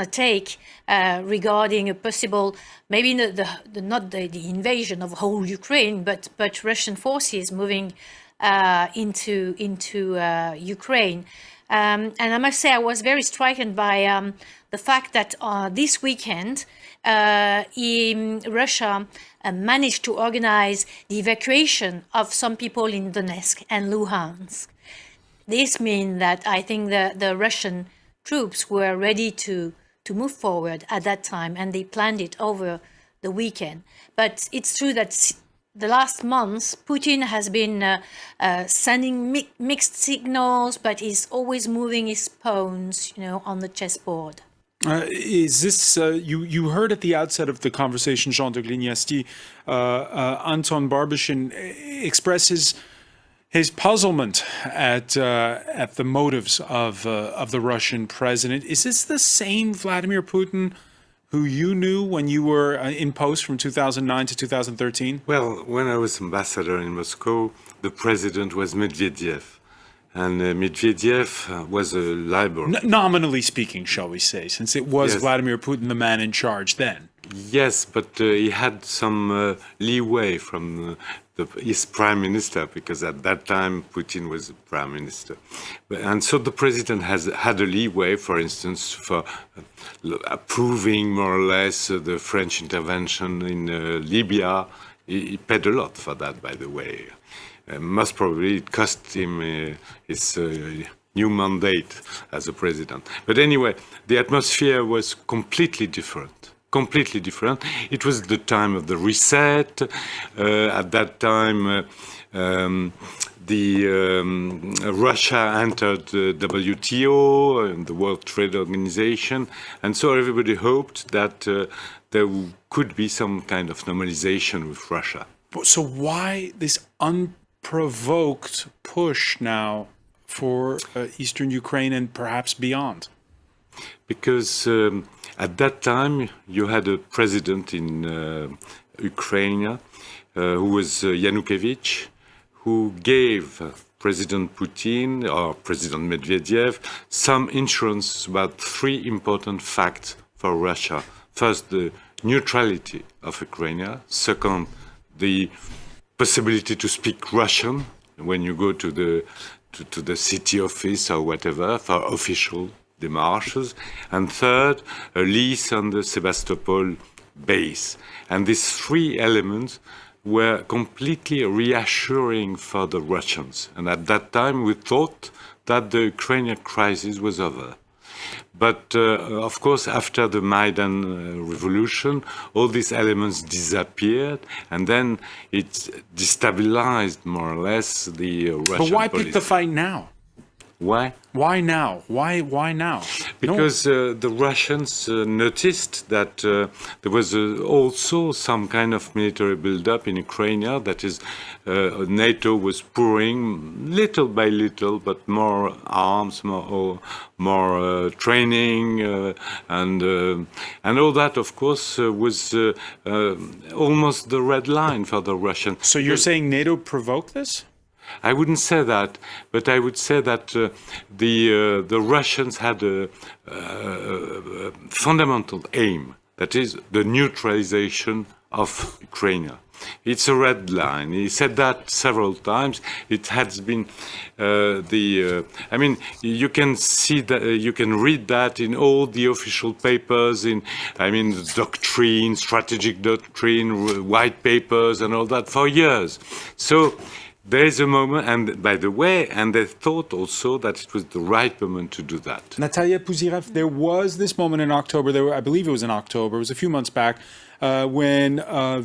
take regarding a possible, maybe not the invasion of whole Ukraine, but Russian forces moving into Ukraine. And I must say, I was very stricken by the fact that this weekend, Russia managed to organize the evacuation of some people in Donetsk and Luhansk. This means that I think the Russian troops were ready to move forward at that time, and they planned it over the weekend. But it's true that the last months, Putin has been sending mixed signals, but he's always moving his pawns, on the chessboard. Is this, you heard at the outset of the conversation, Jean de Glignasti, Anton Barbashin expresses his puzzlement at the motives of the Russian president. Is this the same Vladimir Putin who you knew when you were in post from 2009 to 2013? Well, when I was ambassador in Moscow, the president was Medvedev. And Medvedev was a liberal. Nominally speaking, shall we say, since it was Yes. Vladimir Putin the man in charge then. Yes, but he had some leeway from his prime minister, because at that time Putin was the prime minister. And so the president had a leeway, for instance, for approving more or less the French intervention in Libya. He paid a lot for that, by the way. Most probably it cost him his new mandate as a president. But anyway, the atmosphere was completely different. Completely different. It was the time of the reset. At that time, Russia entered the WTO, the World Trade Organization, and so everybody hoped that there could be some kind of normalization with Russia. So why this unprovoked push now for eastern Ukraine and perhaps beyond? Because at that time you had a president in Ukraine who was Yanukovych, who gave President Putin or President Medvedev some insurance about three important facts for Russia. First, the neutrality of Ukraine. Second, the possibility to speak Russian when you go to the city office or whatever for official démarches. And third, a lease on the Sebastopol base. And these three elements were completely reassuring for the Russians. And at that time, we thought that the Ukrainian crisis was over. But of course, after the Maidan revolution, all these elements disappeared, and then it destabilized more or less the Russian But why policy. pick the fight now? Why? Why now? Why now? Because the Russians noticed that there was also some kind of military buildup in Ukraine. That is, NATO was pouring little by little, but more arms, more training, and all that, of course, was almost the red line for the Russians. So you're saying NATO provoked this? I wouldn't say that, but I would say that the Russians had a fundamental aim, that is the neutralization of Ukraine. It's a red line. He said that several times. It has been I mean, you can see that, you can read that in all the official papers, the doctrine, strategic doctrine, white papers, and all that for years. So. There is a moment, and by the way, and they thought also that it was the right moment to do that. Natalia Puzirev, there was this moment in October, I believe it was in October, it was a few months back, when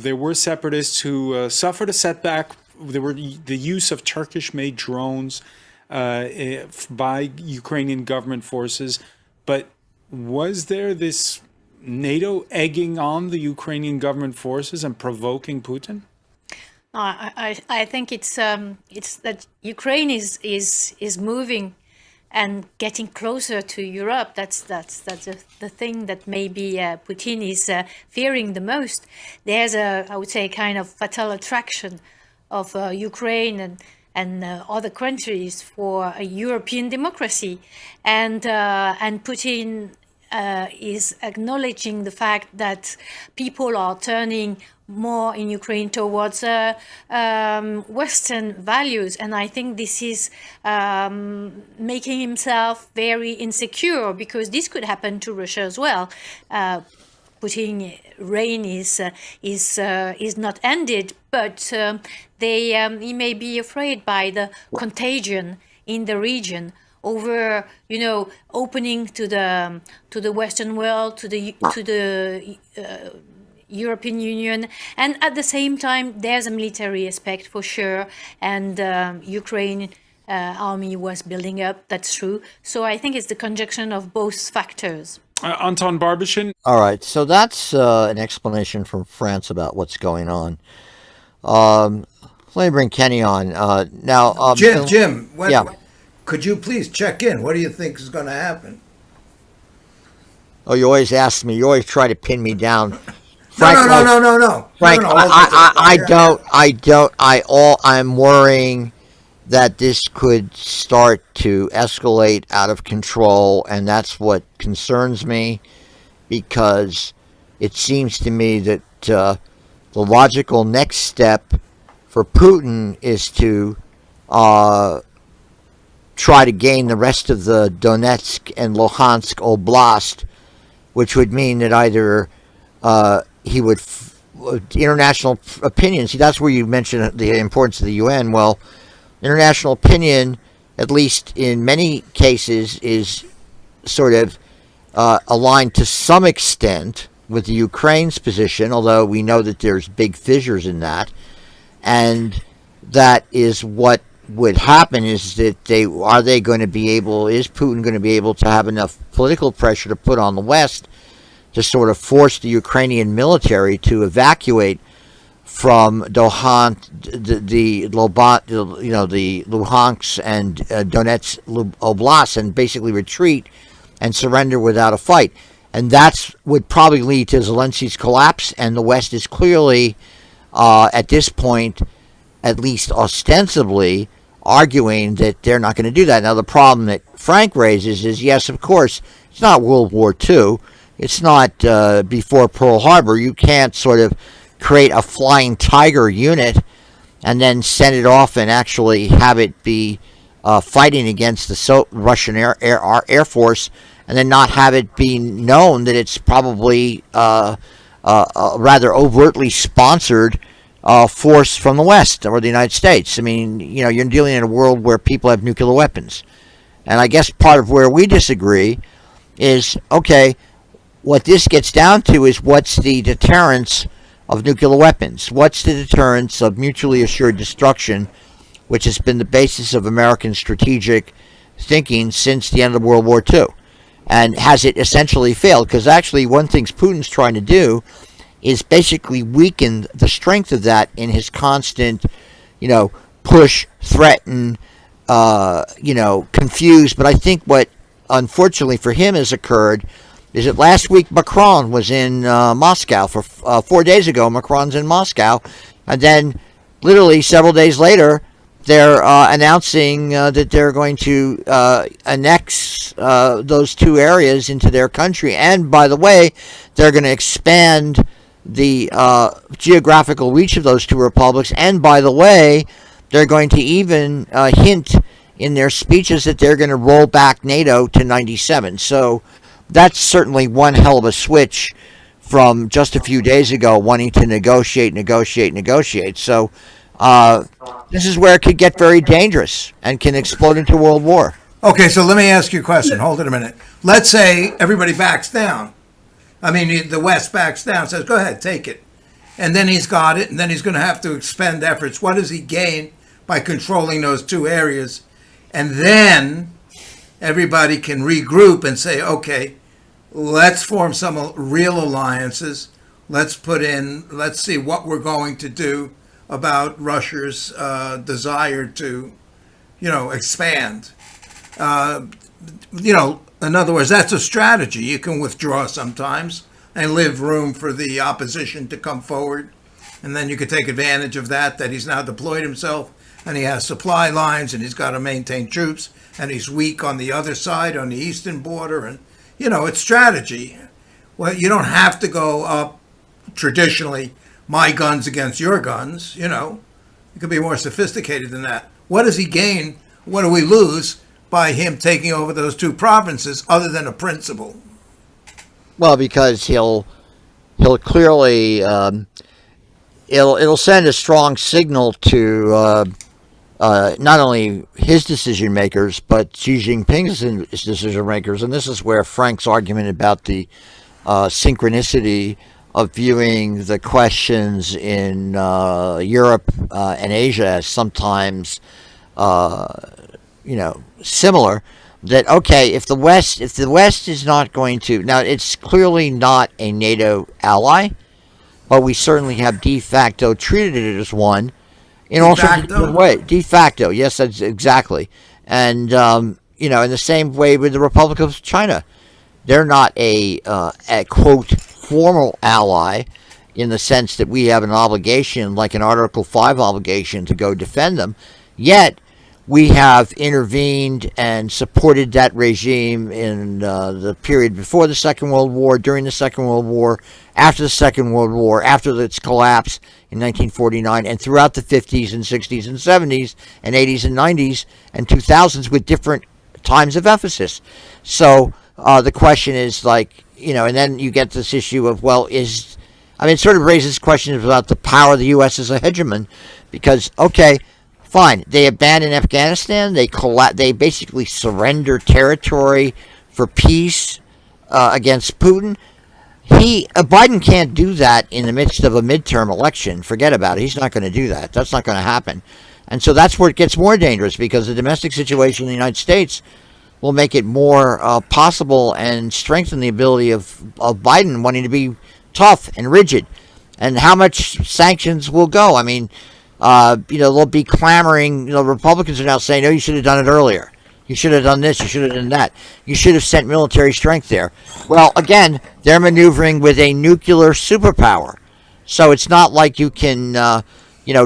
there were separatists who suffered a setback. There were the use of Turkish-made drones by Ukrainian government forces. But was there this NATO egging on the Ukrainian government forces and provoking Putin? I think it's that Ukraine is moving and getting closer to Europe. That's the thing that maybe Putin is fearing the most. There's I would say, kind of fatal attraction of Ukraine and other countries for a European democracy, and Putin is acknowledging the fact that people are turning more in Ukraine towards Western values. And I think this is making himself very insecure, because this could happen to Russia as well. Putin's reign is not ended, but he may be afraid by the contagion in the region over, opening to the Western world, to the European Union, and at the same time there's a military aspect for sure, and Ukraine army was building up, that's true. So I think it's the conjunction of both factors. Anton Barbashin. All right, so that's an explanation from France about what's going on. Let me bring Kenny on now. Jim, yeah. Could you please check in? What do you think is going to happen? Oh, you always ask me. You always try to pin me down. Frank, no. Frank, I'm worrying that this could start to escalate out of control, and that's what concerns me, because it seems to me that the logical next step for Putin is to try to gain the rest of the Donetsk and Luhansk Oblast, which would mean that either he would international opinion. See, that's where you mentioned the importance of the UN. Well, international opinion, at least in many cases, is sort of aligned to some extent with the Ukraine's position, although we know that there's big fissures in that. And that is what would happen, is that is Putin going to be able to have enough political pressure to put on the West to sort of force the Ukrainian military to evacuate from the Luhansk and Donetsk Oblast, and basically retreat and surrender without a fight. And that's would probably lead to Zelensky's collapse, and the West is clearly, at this point, at least ostensibly, arguing that they're not going to do that. Now, the problem that Frank raises is, yes, of course, it's not World War II. It's not before Pearl Harbor. You can't sort of create a flying tiger unit and then send it off and actually have it be fighting against the Russian Air Force, and then not have it be known that it's probably a rather overtly sponsored force from the West or the United States. I mean, you're dealing in a world where people have nuclear weapons. And I guess part of where we disagree is, okay, what this gets down to is, what's the deterrence of nuclear weapons? What's the deterrence of mutually assured destruction, which has been the basis of American strategic thinking since the end of World War II? And has it essentially failed? Because actually one thing Putin's trying to do is basically weaken the strength of that in his constant, push, threaten, confuse. But I think what, unfortunately for him, has occurred is that last week Macron was in Moscow. For 4 days ago, Macron's in Moscow. And then literally several days later, they're announcing that they're going to annex those two areas into their country. And by the way, they're going to expand the geographical reach of those two republics. And by the way, they're going to even hint in their speeches that they're going to roll back NATO to 97. So that's certainly one hell of a switch from just a few days ago, wanting to negotiate. So this is where it could get very dangerous and can explode into World War. Okay, so let me ask you a question. Hold it a minute. Let's say everybody backs down. I mean, the West backs down, says, go ahead, take it. And then he's got it, and then he's going to have to expend efforts. What does he gain by controlling those two areas? And then everybody can regroup and say, okay, let's form some real alliances. Let's see what we're going to do about Russia's desire to, expand. In other words, that's a strategy. You can withdraw sometimes and leave room for the opposition to come forward. And then you could take advantage of that he's now deployed himself, and he has supply lines, and he's got to maintain troops, and he's weak on the other side, on the eastern border. And, it's strategy. Well, you don't have to go up traditionally, my guns against your guns, It could be more sophisticated than that. What does he gain? What do we lose by him taking over those two provinces, other than a principle? Well, because he'll clearly it'll send a strong signal to not only his decision makers, but Xi Jinping's decision makers. And this is where Frank's argument about the synchronicity of viewing the questions in Europe and Asia as sometimes similar, that okay, if the West is not going to, now it's clearly not a NATO ally, but we certainly have de facto treated it as one in all sorts of different ways. De facto, yes, that's exactly. And in the same way with the Republic of China, They're not a quote formal ally in the sense that we have an obligation, like an Article 5 obligation, to go defend them. Yet we have intervened and supported that regime in the period before the Second World War, during the Second World War, after the Second World War, after its collapse in 1949, and throughout the 50s and 60s and 70s and 80s and 90s and 2000s with different times of emphasis. So the question is, like, and then you get this issue of, it sort of raises questions about the power of the U.S. as a hegemon, because, okay, fine, they abandon Afghanistan, they basically surrender territory for peace against Putin. Biden can't do that in the midst of a midterm election. Forget about it. He's not going to do that. That's not going to happen. And so that's where it gets more dangerous, because the domestic situation in the United States will make it more possible and strengthen the ability of Biden wanting to be tough and rigid. And how much sanctions will go? I mean, they'll be clamoring. Republicans are now saying, "No, you should have done it earlier. You should have done this. You should have done that. You should have sent military strength there." Well, again, they're maneuvering with a nuclear superpower, so it's not like you can,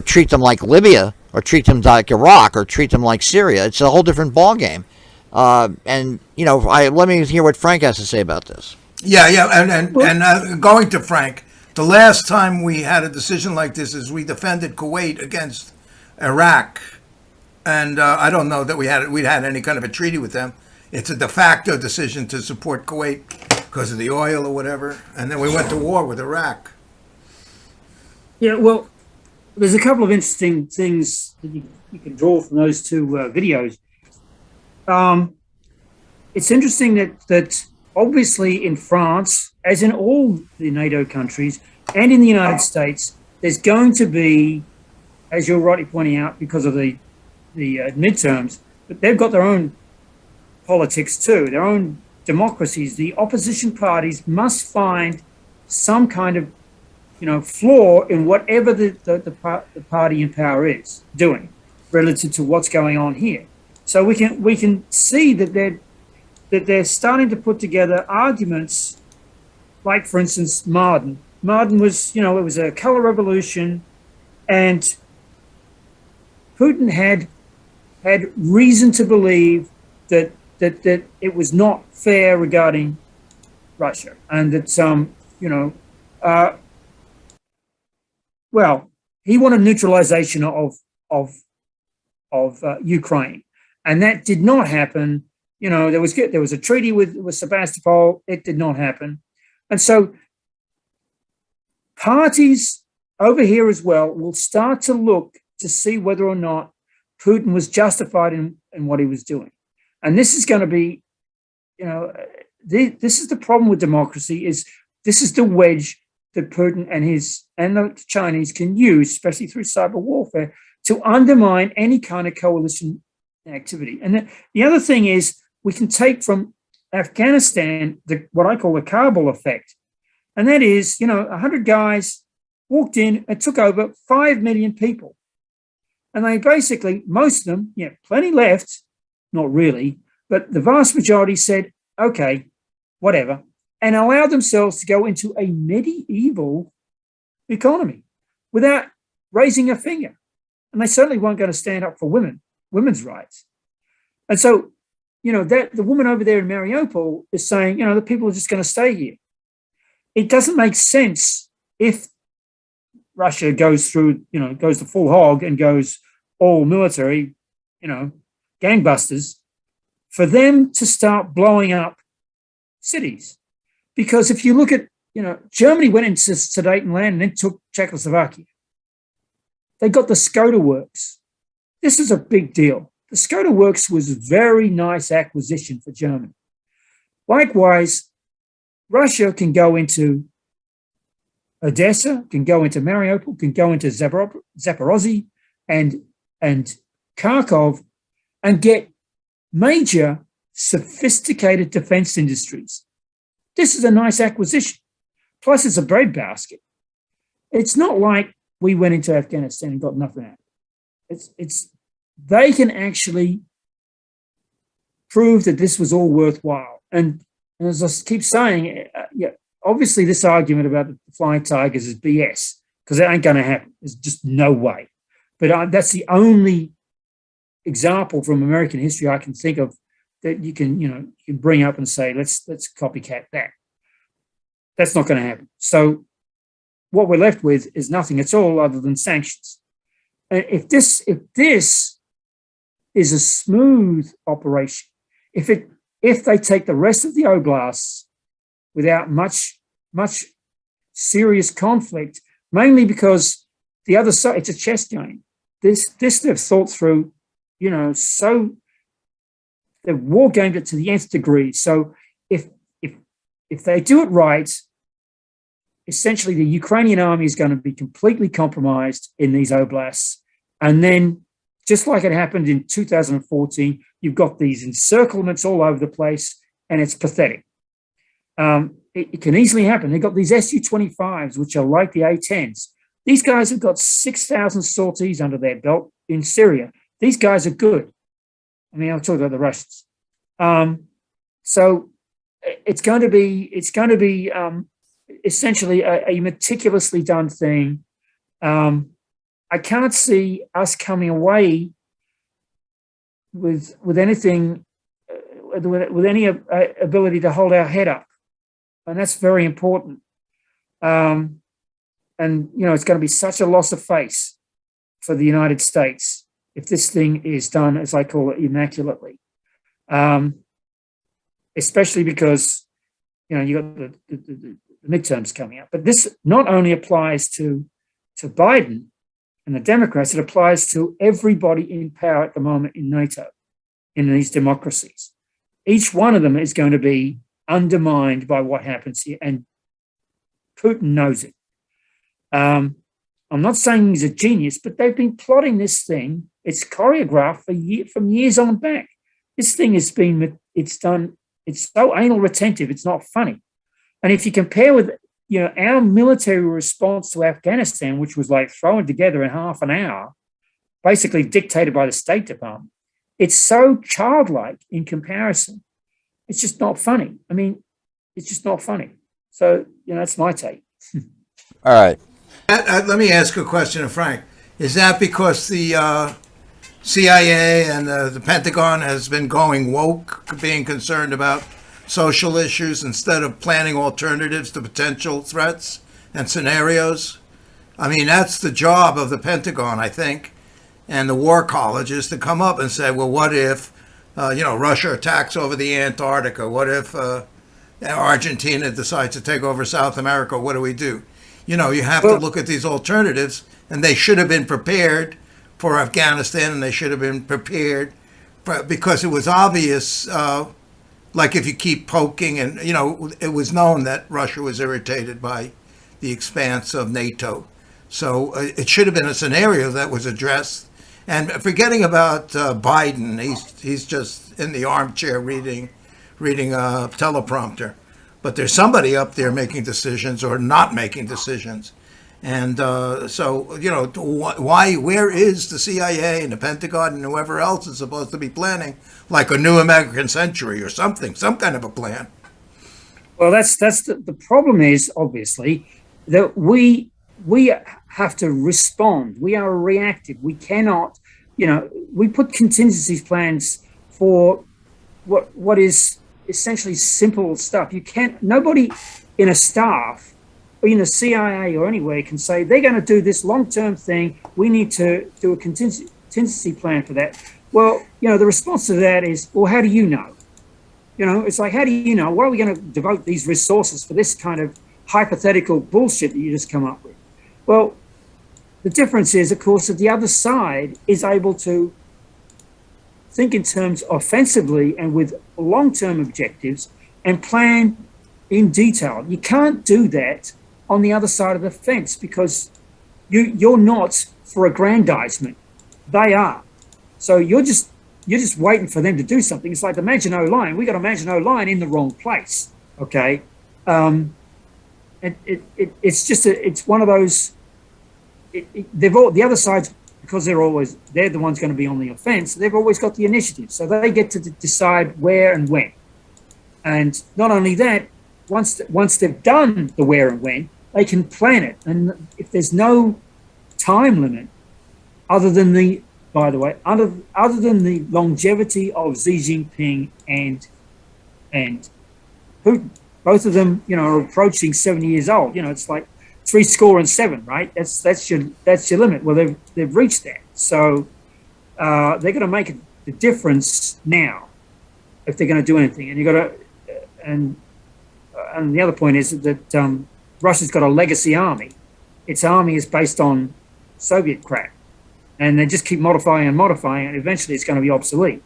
treat them like Libya or treat them like Iraq or treat them like Syria. It's a whole different ballgame. Let me hear what Frank has to say about this. Yeah, and going to Frank, the last time we had a decision like this is we defended Kuwait against Iraq, and I don't know that we'd had any kind of a treaty with them. It's a de facto decision to support Kuwait because of the oil or whatever, and then we went to war with Iraq. Yeah, well, there's a couple of interesting things that you can draw from those two videos. It's interesting that obviously in France, as in all the NATO countries and in the United States, there's going to be, as you're rightly pointing out, because of the midterms, but they've got their own politics too, their own democracies. The opposition parties must find some kind of flaw in whatever the party in power is doing relative to what's going on here. So we can see that they're starting to put together arguments, like, for instance, Marden. Marden was, it was a color revolution, and Putin had reason to believe that it was not fair regarding Russia, and that he wanted neutralization of Ukraine, and that did not happen. There was a treaty with Sebastopol. It did not happen, and so parties over here as well will start to look to see whether or not Putin was justified in what he was doing, and this is going to be, this is the problem with democracy. This is the wedge that Putin and the Chinese can use, especially through cyber warfare, to undermine any kind of coalition activity. And the other thing is, we can take from Afghanistan what I call the Kabul Effect. And that is, 100 guys walked in and took over 5 million people. And they basically, most of them, plenty left, not really, but the vast majority said, okay, whatever, and allowed themselves to go into a medieval economy without raising a finger. And they certainly weren't going to stand up for women's rights. And so, that the woman over there in Mariupol is saying, the people are just going to stay here. It doesn't make sense if Russia goes the full hog and goes all military, gangbusters, for them to start blowing up cities. Because if you look at, Germany went into Sudetenland and then took Czechoslovakia. They got the Skoda Works. This is a big deal. The Skoda Works was a very nice acquisition for Germany. Likewise, Russia can go into Odessa, can go into Mariupol, can go into Zaporozhye and Kharkov and get major sophisticated defense industries. This is a nice acquisition. Plus, it's a breadbasket. It's not like we went into Afghanistan and got nothing out. They can actually prove that this was all worthwhile. And And as I keep saying, obviously this argument about the flying tigers is BS, because it ain't going to happen. There's just no way. But that's the only example from American history I can think of that you can bring up and say, let's copycat that. That's not going to happen. So what we're left with is nothing at all other than sanctions. And if this is a smooth operation, if they take the rest of the oblasts without much serious conflict, mainly because the other side, it's a chess game. This they've thought through, so they've war gamed it to the nth degree. So if they do it right, essentially the Ukrainian army is going to be completely compromised in these oblasts. And then, just like it happened in 2014, you've got these encirclements all over the place, and it's pathetic. It can easily happen. They've got these Su-25s, which are like the A-10s. These guys have got 6,000 sorties under their belt in Syria. These guys are good. I mean, I'll talk about the Russians. So it's going to be essentially a meticulously done thing. I can't see us coming away with anything, with any ability to hold our head up, and that's very important. And it's going to be such a loss of face for the United States if this thing is done, as I call it, immaculately. Especially because you got the midterms coming up, but this not only applies to Biden and the Democrats, it applies to everybody in power at the moment in NATO, in these democracies. Each one of them is going to be undermined by what happens here, and Putin knows it. I'm not saying he's a genius, but they've been plotting this thing. It's choreographed from years on back. This thing it's so anal retentive, it's not funny. And if you compare with our military response to Afghanistan, which was like thrown together in half an hour, basically dictated by the State Department, it's so childlike in comparison. It's just not funny. I mean, it's just not funny. So, that's my take. All right. Let me ask a question of Frank. Is that because the CIA and the Pentagon has been going woke, being concerned about social issues instead of planning alternatives to potential threats and scenarios? I mean, that's the job of the Pentagon, I think, and the War College is to come up and say, well, what if, Russia attacks over the Antarctica? What if Argentina decides to take over South America? What do we do? You have to look at these alternatives, and they should have been prepared for Afghanistan, and they should have been prepared because it was obvious. Like if you keep poking, and it was known that Russia was irritated by the expanse of NATO. So it should have been a scenario that was addressed. And forgetting about Biden, he's just in the armchair reading a teleprompter. But there's somebody up there making decisions or not making decisions. And where is the CIA and the Pentagon and whoever else is supposed to be planning like a new American century or something, some kind of a plan? Well, that's the problem is, obviously, that we have to respond. We are reactive. We cannot, we put contingency plans for what is essentially simple stuff. Nobody in a staff, in the CIA or anywhere, can say they're going to do this long-term thing. We need to do a contingency plan for that. Well, the response to that is, well, how do you know? It's like, how do you know? Why are we going to devote these resources for this kind of hypothetical bullshit that you just come up with? Well, the difference is, of course, that the other side is able to think in terms offensively and with long-term objectives and plan in detail. You can't do that on the other side of the fence because you're not for aggrandizement. They are. So you're just waiting for them to do something. It's like the Maginot Line. We got a Maginot Line in the wrong place. Okay. It's one of those. The other side's, because they're the ones going to be on the offense. They've always got the initiative, so they get to decide where and when. And not only that, once they've done the where and when, they can plan it. And if there's no time limit, other than the longevity of Xi Jinping and Putin, both of them, are approaching 70 years old. It's like 77, right? That's your limit. Well, they've reached that. So they're going to make the difference now if they're going to do anything. And you got to, and the other point is that Russia's got a legacy army. Its army is based on Soviet crap, and they just keep modifying and modifying, and eventually it's going to be obsolete.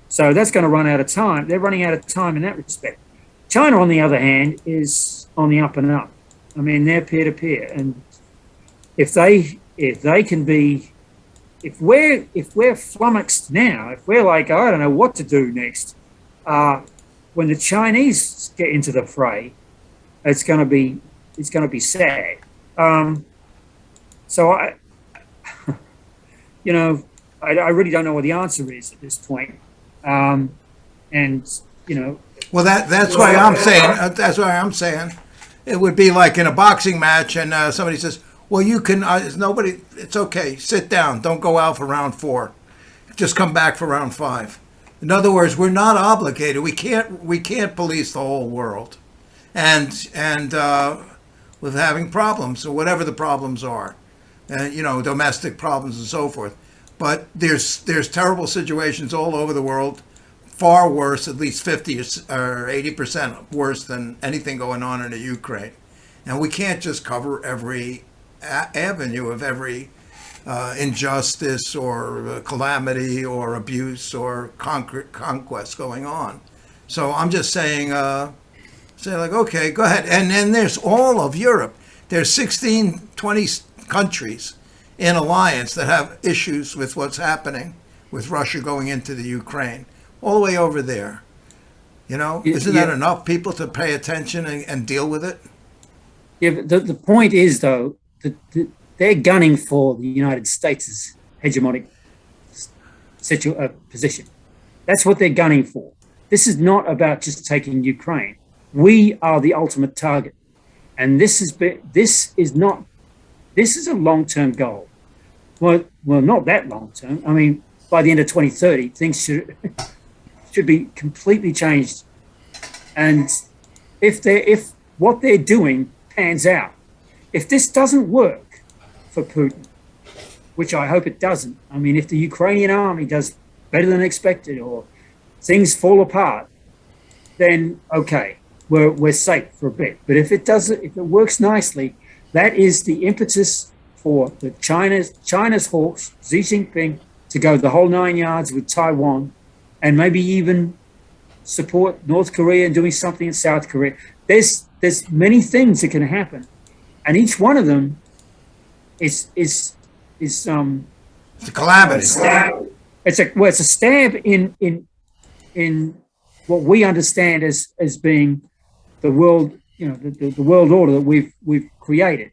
So that's going to run out of time. They're running out of time in that respect. China, on the other hand, is on the up and up. I mean, they're peer to peer, and if we're flummoxed now, if we're like, I don't know what to do next, when the Chinese get into the fray, it's going to be sad. So I really don't know what the answer is at this point. Well, that's why I'm saying it would be like in a boxing match, and somebody says, "Well, you can." It's okay. Sit down. Don't go out for round 4. Just come back for round 5. In other words, we're not obligated. We can't police the whole world, and with having problems or whatever the problems are, and domestic problems and so forth. But there's terrible situations all over the world, far worse, at least 50 or 80% worse than anything going on in the Ukraine, and we can't just cover every avenue of every injustice or calamity or abuse or conquest going on. So I'm just saying, okay, go ahead. And then there's all of Europe. There's 20 countries in alliance that have issues with what's happening with Russia going into the Ukraine, all the way over there. Isn't that enough people to pay attention and deal with it? Yeah, but the point is, though, that they're gunning for the United States' hegemonic position. That's what they're gunning for. This is not about just taking Ukraine. We are the ultimate target, and this is a long-term goal. Well, not that long-term. I mean, by the end of 2030, things should be completely changed. And if what they're doing pans out, if this doesn't work for Putin, which I hope it doesn't. I mean, if the Ukrainian army does better than expected or things fall apart, then okay, we're safe for a bit. But if it works nicely, that is the impetus for China's hawks, Xi Jinping, to go the whole 9 yards with Taiwan, and maybe even support North Korea and doing something in South Korea. There's many things that can happen, and each one of them is it's a calamity. It's a stab in what we understand as being the world, the world order that we've created.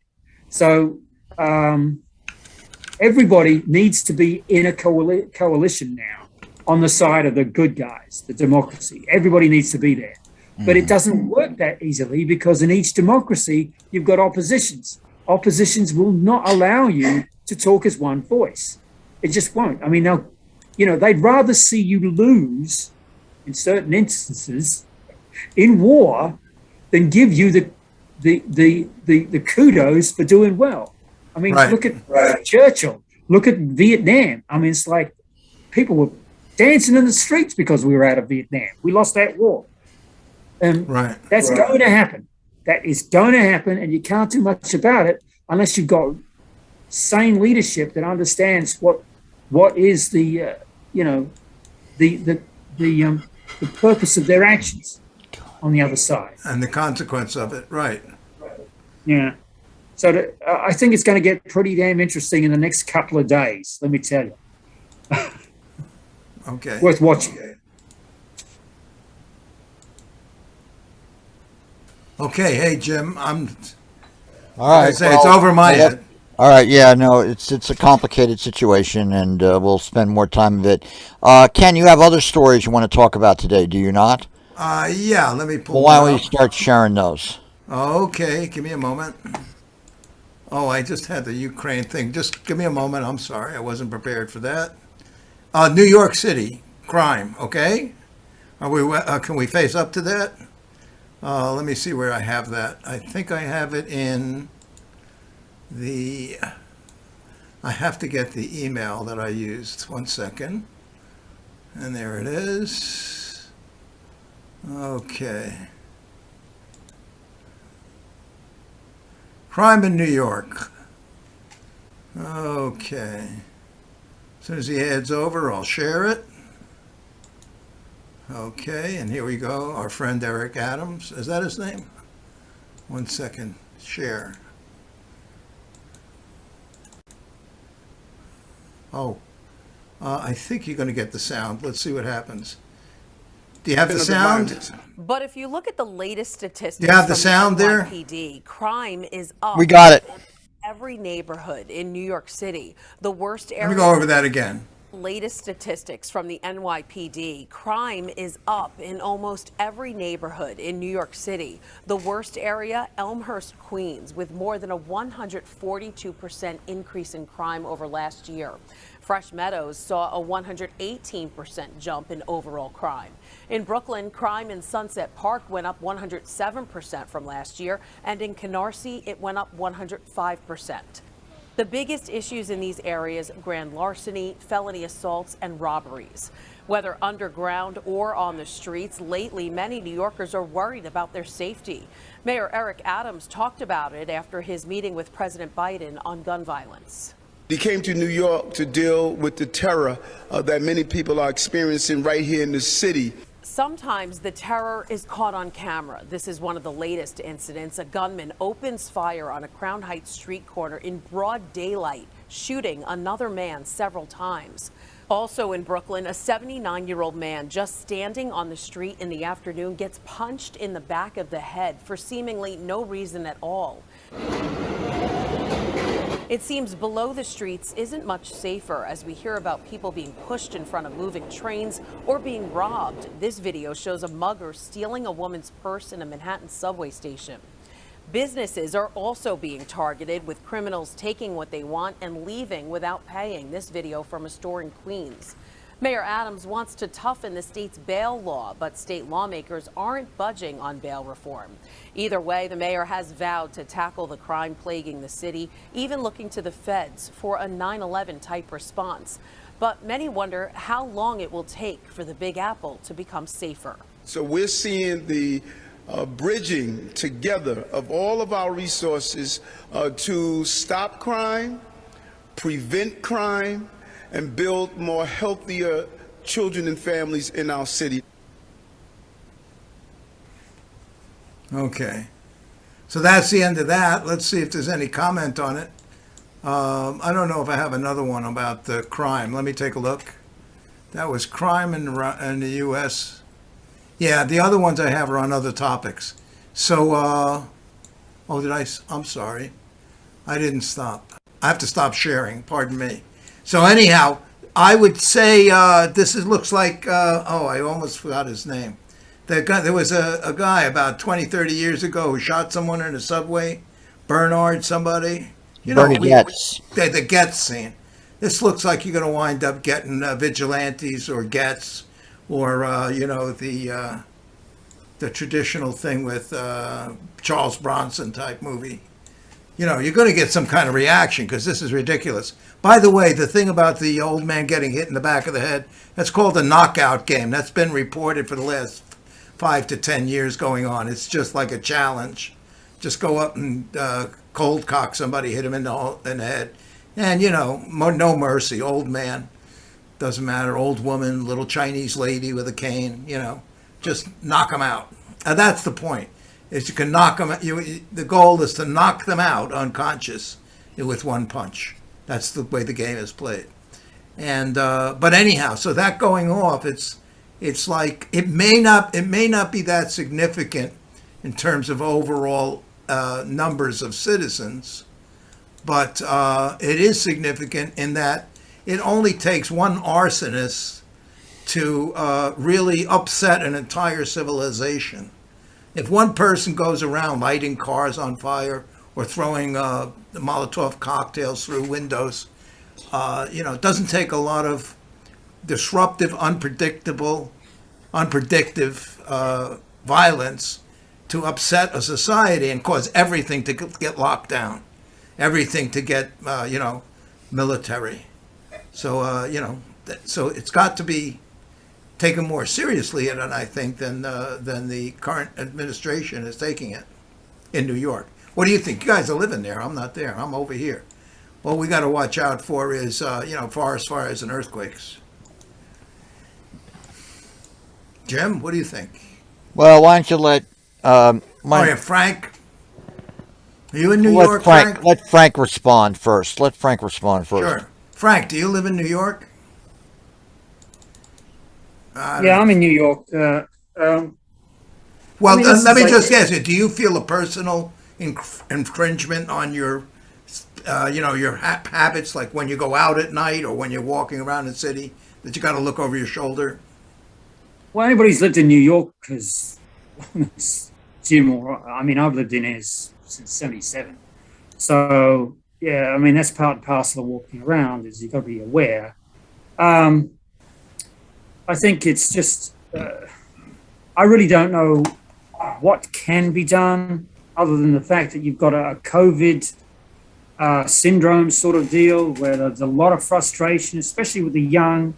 So everybody needs to be in a coalition now on the side of the good guys, the democracy. Everybody needs to be there. But it doesn't work that easily, because in each democracy, you've got oppositions. Oppositions will not allow you to talk as one voice. It just won't. I mean, they'd rather see you lose in certain instances in war than give you the kudos for doing well. I mean, Look at Churchill. Look at Vietnam. I mean, it's like people were dancing in the streets because we were out of Vietnam. We lost that war. That's going to happen. That is going to happen, and you can't do much about it unless you've got sane leadership that understands what is the purpose of their actions on the other side and the consequence of it. Right. Yeah. So I think it's going to get pretty damn interesting in the next couple of days. Let me tell you. Okay. Worth watching. Okay, hey Jim, all right. it's over my head. All right, yeah, no, it's a complicated situation, and we'll spend more time of it. Ken, you have other stories you want to talk about today, do you not? Yeah, let me pull. Well, why don't you start sharing those? Okay, give me a moment. Oh, I just had the Ukraine thing. Just give me a moment. I'm sorry, I wasn't prepared for that. New York City crime. Okay, are we? Can we face up to that? Let me see where I have that. I think I have it in the. I have to get the email that I used. 1 second. And there it is. Okay. Crime in New York. Okay. As soon as he heads over, I'll share it. Okay, and here we go. Our friend Eric Adams. Is that his name? 1 second. Share. Oh, I think you're going to get the sound. Let's see what happens. Do you have the sound? But if you look at the latest statistics, Do you have the from sound there? NYPD, crime is up. We got it. In every neighborhood in New York City. The worst area. Let me go over that again. Latest statistics from the NYPD, crime is up in almost every neighborhood in New York City. The worst area, Elmhurst, Queens, with more than a 142% increase in crime over last year. Fresh Meadows saw a 118% jump in overall crime. In Brooklyn, crime in Sunset Park went up 107% from last year, and in Canarsie, it went up 105%. The biggest issues in these areas, grand larceny, felony assaults, and robberies. Whether underground or on the streets, lately many New Yorkers are worried about their safety. Mayor Eric Adams talked about it after his meeting with President Biden on gun violence. He came to New York to deal with the terror that many people are experiencing right here in the city. Sometimes the terror is caught on camera. This is one of the latest incidents. A gunman opens fire on a Crown Heights street corner in broad daylight, shooting another man several times. Also in Brooklyn, a 79-year-old man just standing on the street in the afternoon gets punched in the back of the head for seemingly no reason at all. It seems below the streets isn't much safer as we hear about people being pushed in front of moving trains or being robbed. This video shows a mugger stealing a woman's purse in a Manhattan subway station. Businesses are also being targeted, with criminals taking what they want and leaving without paying. This video from a store in Queens. Mayor Adams wants to toughen the state's bail law, but state lawmakers aren't budging on bail reform. Either way, the mayor has vowed to tackle the crime plaguing the city, even looking to the feds for a 9/11 type response. But many wonder how long it will take for the Big Apple to become safer. So we're seeing the bridging together of all of our resources to stop crime, prevent crime, and build more healthier children and families in our city. Okay. So that's the end of that. Let's see if there's any comment on it. I don't know if I have another one about the crime. Let me take a look. That was crime in the U.S. Yeah, the other ones I have are on other topics. So, I'm sorry. I didn't stop. I have to stop sharing. Pardon me. So anyhow, I would say looks like, I almost forgot his name. There was a guy about 20, 30 years ago who shot someone in a subway, Bernard somebody. Bernie Getz. The Getz scene. This looks like you're going to wind up getting vigilantes or Getz or, the traditional thing with Charles Bronson type movie. You're going to get some kind of reaction because this is ridiculous. By the way, the thing about the old man getting hit in the back of the head, that's called a knockout game. That's been reported for the last 5 to 10 years going on. It's just like a challenge. Just go up and cold cock somebody, hit him in the head. And, no mercy. Old man, doesn't matter. Old woman, little Chinese lady with a cane, just knock them out. And that's the point. Is you can knock them. The goal is to knock them out unconscious with one punch. That's the way the game is played. And but anyhow, so that going off, it's like it may not be that significant in terms of overall numbers of citizens, but it is significant in that it only takes one arsonist to really upset an entire civilization. If one person goes around lighting cars on fire or throwing Molotov cocktails through windows, it doesn't take a lot of disruptive, unpredictable, unpredictive violence to upset a society and cause everything to get locked down, everything to get, military. So, so it's got to be taken more seriously, and I think than the current administration is taking it in New York. What do you think? You guys are living there. I'm not there. I'm over here. What we got to watch out for is, forest fires and earthquakes. Jim, what do you think? Well, why don't you let Frank? Are you in New York, Frank? Let Frank respond first. Sure. Frank, do you live in New York? Yeah, I'm in New York. Well, let me just ask you: do you feel a personal infringement on your, your habits, like when you go out at night or when you're walking around the city, that you got to look over your shoulder? Well, anybody who's lived in New York has, Jim, or I've lived in here since '77. So yeah, that's part and parcel of walking around. Is you've got to be aware. I think it's just, I really don't know what can be done other than the fact that you've got a COVID syndrome sort of deal where there's a lot of frustration, especially with the young.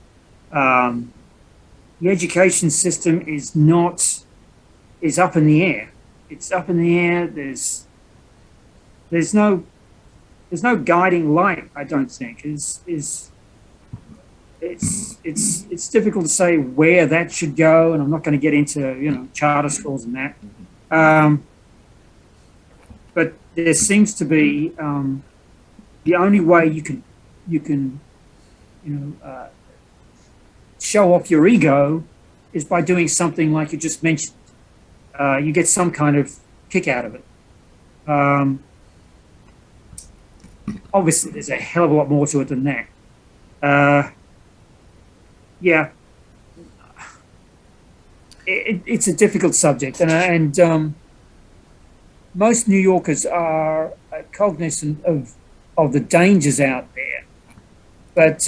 The education system is up in the air. It's up in the air. There's no guiding light, I don't think. It's difficult to say where that should go, and I'm not going to get into charter schools and that. But there seems to be the only way you can show off your ego is by doing something like you just mentioned. You get some kind of kick out of it. Obviously, there's a hell of a lot more to it than that. Yeah, it's a difficult subject, and most New Yorkers are cognizant of the dangers out there. But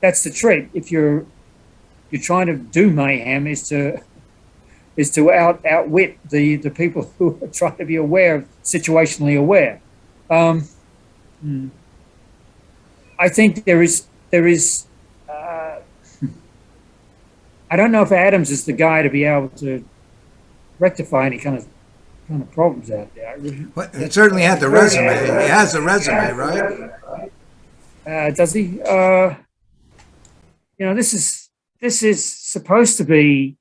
that's the trick. If you're trying to do mayhem, is to outwit the people who are trying to be situationally aware. I think there is. I don't know if Adams is the guy to be able to rectify any kind of problems out there. Well, he certainly had the resume. He has the resume, right? Does he? This is supposed to be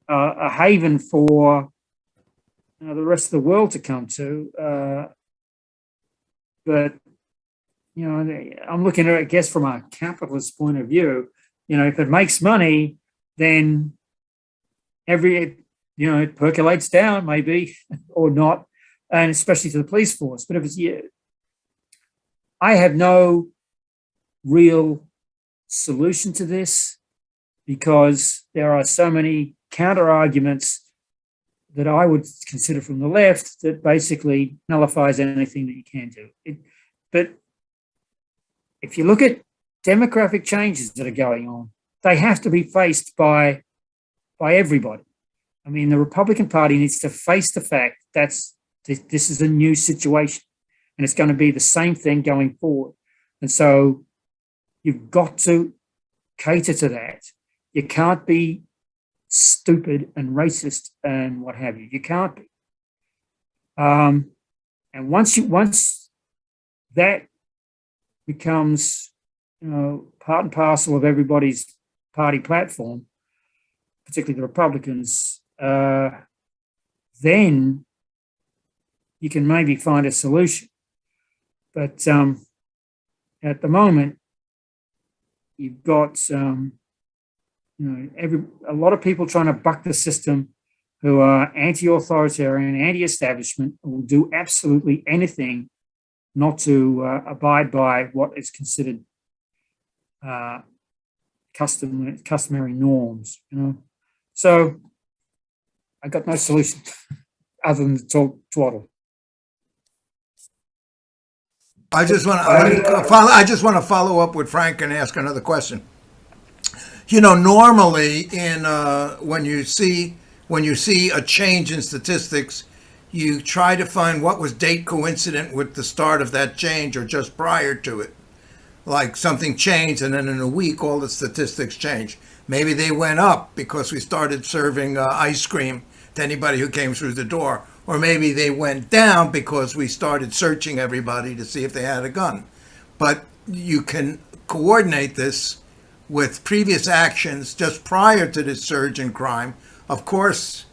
a haven for the rest of the world to come to. But I'm looking at it, I guess, from a capitalist point of view. If it makes money, then it percolates down, maybe, or not, and especially to the police force. But if it's, I have no real solution to this because there are so many counter arguments that I would consider from the left that basically nullifies anything that you can do. But if you look at demographic changes that are going on, they have to be faced by everybody. The Republican Party needs to face the fact that this is a new situation and it's going to be the same thing going forward. And so you've got to cater to that. You can't be stupid and racist and what have you. You can't be. And once that becomes, part and parcel of everybody's party platform, particularly the Republicans, then you can maybe find a solution. But at the moment, you've got a lot of people trying to buck the system who are anti-authoritarian, anti-establishment, and will do absolutely anything not to abide by what is considered customary norms, So I got no solution other than to twaddle. I just want to follow up with Frank and ask another question. Normally when you see a change in statistics, you try to find what was date coincident with the start of that change or just prior to it. Like something changed and then in a week all the statistics changed. Maybe they went up because we started serving ice cream to anybody who came through the door. Or maybe they went down because we started searching everybody to see if they had a gun. But you can coordinate this with previous actions just prior to this surge in crime. Of course,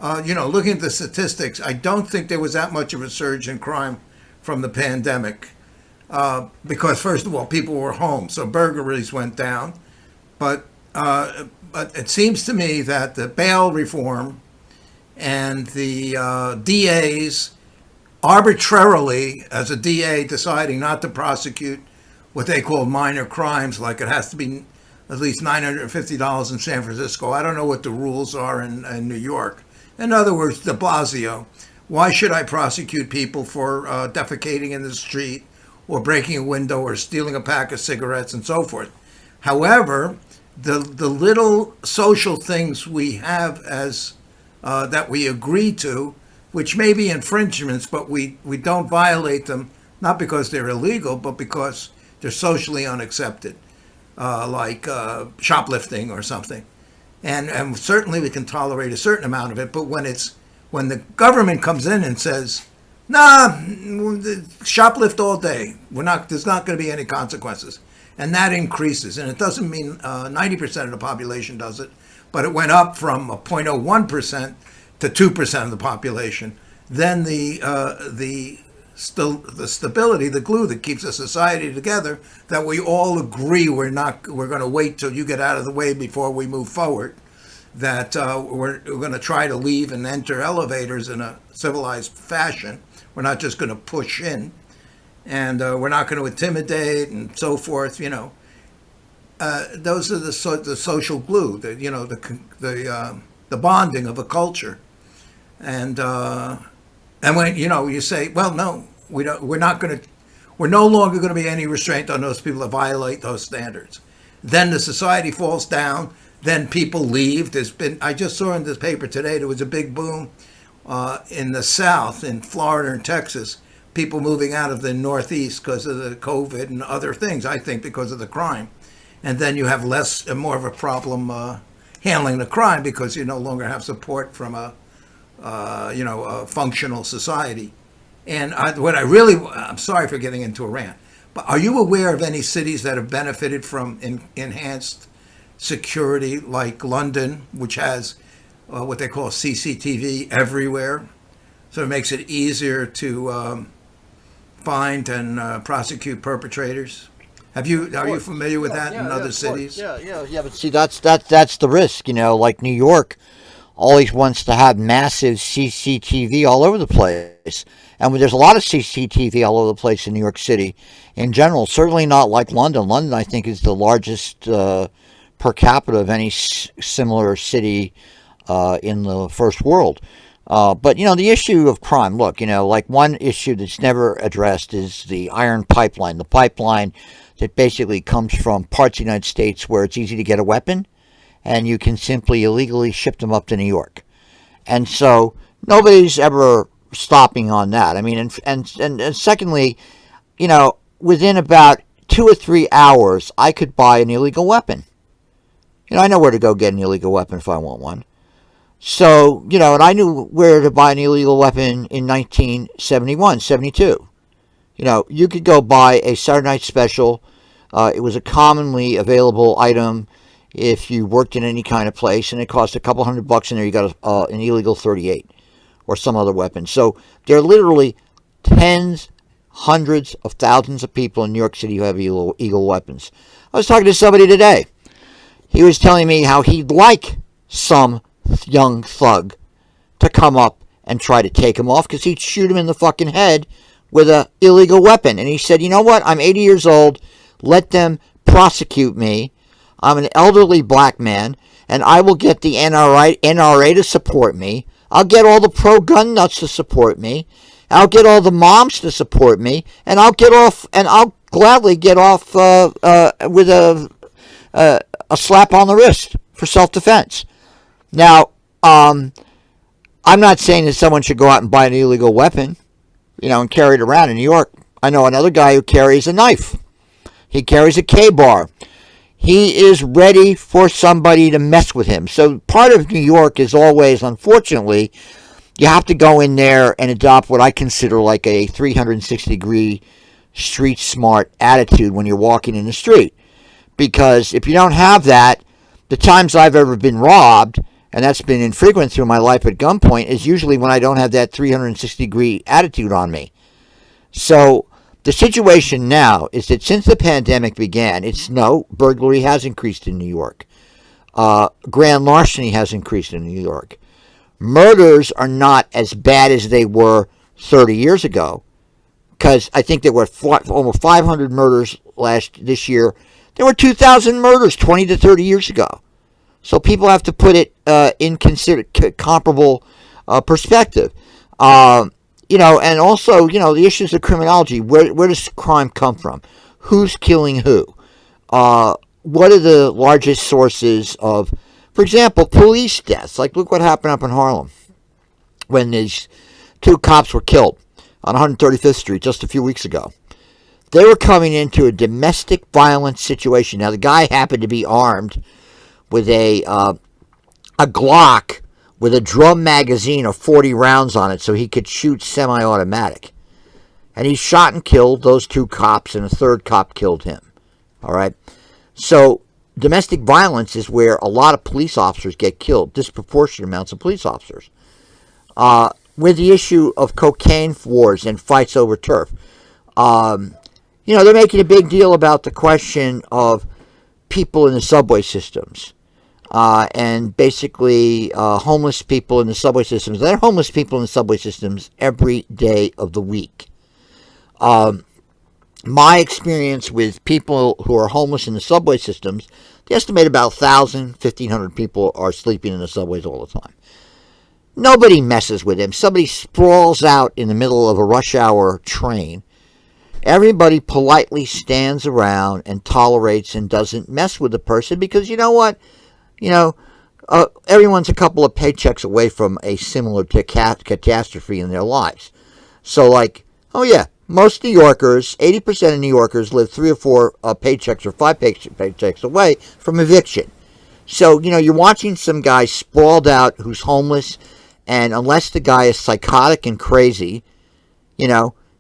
looking at the statistics, I don't think there was that much of a surge in crime from the pandemic because, first of all, people were home, so burglaries went down. But it seems to me that the bail reform and the DAs arbitrarily, as a DA deciding not to prosecute what they call minor crimes, like it has to be at least $950 in San Francisco. I don't know what the rules are in New York. In other words, de Blasio, why should I prosecute people for defecating in the street or breaking a window or stealing a pack of cigarettes and so forth? However, the little social things we have as that we agree to, which may be infringements, but we don't violate them, not because they're illegal, but because they're socially unaccepted, like shoplifting or something. And certainly we can tolerate a certain amount of it, but when the government comes in and says, nah, shoplift all day, there's not going to be any consequences. And that increases, and it doesn't mean 90% of the population does it, but it went up from 0.01% to 2% of the population. Then the stability, the glue that keeps a society together, that we all agree we're going to wait till you get out of the way before we move forward, that we're going to try to leave and enter elevators in a civilized fashion. We're not just going to push in, and we're not going to intimidate and so forth. Those are the social glue, the bonding of a culture, and when you say, well, no, we're no longer going to be any restraint on those people that violate those standards. Then the society falls down. Then people leave. I just saw in this paper today there was a big boom in the South, in Florida and Texas, people moving out of the Northeast because of the COVID and other things. I think because of the crime. And then you have more of a problem handling the crime because you no longer have support from a functional society. And I'm sorry for getting into a rant, but are you aware of any cities that have benefited from enhanced security, like London, which has what they call CCTV everywhere, so it makes it easier to find and prosecute perpetrators? Are you familiar with that in other cities? Yeah. But see, that's the risk. Like New York always wants to have massive CCTV all over the place, and there's a lot of CCTV all over the place in New York City in general. Certainly not like London. London, I think, is the largest per capita of any similar city in the first world. But the issue of crime. Look, like one issue that's never addressed is the iron pipeline. The pipeline that basically comes from parts of the United States where it's easy to get a weapon, and you can simply illegally ship them up to New York. And so nobody's ever stopping on that. I mean, and secondly, within about 2 or 3 hours, I could buy an illegal weapon. I know where to go get an illegal weapon if I want one. So, and I knew where to buy an illegal weapon in 1971, 72. You could go buy a Saturday Night Special. It was a commonly available item if you worked in any kind of place, and it cost a couple $100 in there. You got an illegal 38 or some other weapon. So there are literally tens, hundreds of thousands of people in New York City who have illegal weapons. I was talking to somebody today. He was telling me how he'd like some young thug to come up and try to take him off because he'd shoot him in the fucking head with an illegal weapon. And he said, you know what? I'm 80 years old. Let them prosecute me. I'm an elderly black man, and I will get the NRA to support me. I'll get all the pro-gun nuts to support me. I'll get all the moms to support me, and I'll gladly get off with a slap on the wrist for self-defense. Now, I'm not saying that someone should go out and buy an illegal weapon, and carry it around in New York. I know another guy who carries a knife. He carries a K-bar. He is ready for somebody to mess with him. So part of New York is always, unfortunately, you have to go in there and adopt what I consider like a 360-degree street smart attitude when you're walking in the street. Because if you don't have that, the times I've ever been robbed, and that's been infrequent through my life at gunpoint, is usually when I don't have that 360-degree attitude on me. So the situation now is that since the pandemic began, burglary has increased in New York. Grand larceny has increased in New York. Murders are not as bad as they were 30 years ago, because I think there were almost 500 murders this year. There were 2,000 murders 20 to 30 years ago. So people have to put it in comparable perspective. And also, the issues of criminology. Where does crime come from? Who's killing who? What are the largest sources of, for example, police deaths? Like, look what happened up in Harlem when these 2 cops were killed on 135th Street just a few weeks ago. They were coming into a domestic violence situation. Now, the guy happened to be armed with a Glock with a drum magazine of 40 rounds on it so he could shoot semi-automatic. And he shot and killed those 2 cops, and a 3rd cop killed him. All right? So domestic violence is where a lot of police officers get killed, disproportionate amounts of police officers. With the issue of cocaine wars and fights over turf, they're making a big deal about the question of people in the subway systems. And basically homeless people in the subway systems. There are homeless people in the subway systems every day of the week. My experience with people who are homeless in the subway systems, they estimate about 1,000, 1,500 people are sleeping in the subways all the time. Nobody messes with them. Somebody sprawls out in the middle of a rush hour train. Everybody politely stands around and tolerates and doesn't mess with the person because you know what? Everyone's a couple of paychecks away from a similar catastrophe in their lives. So, most New Yorkers, 80% of New Yorkers live 3 or 4 paychecks or 5 paychecks away from eviction. So, you're watching some guy sprawled out who's homeless, and unless the guy is psychotic and crazy,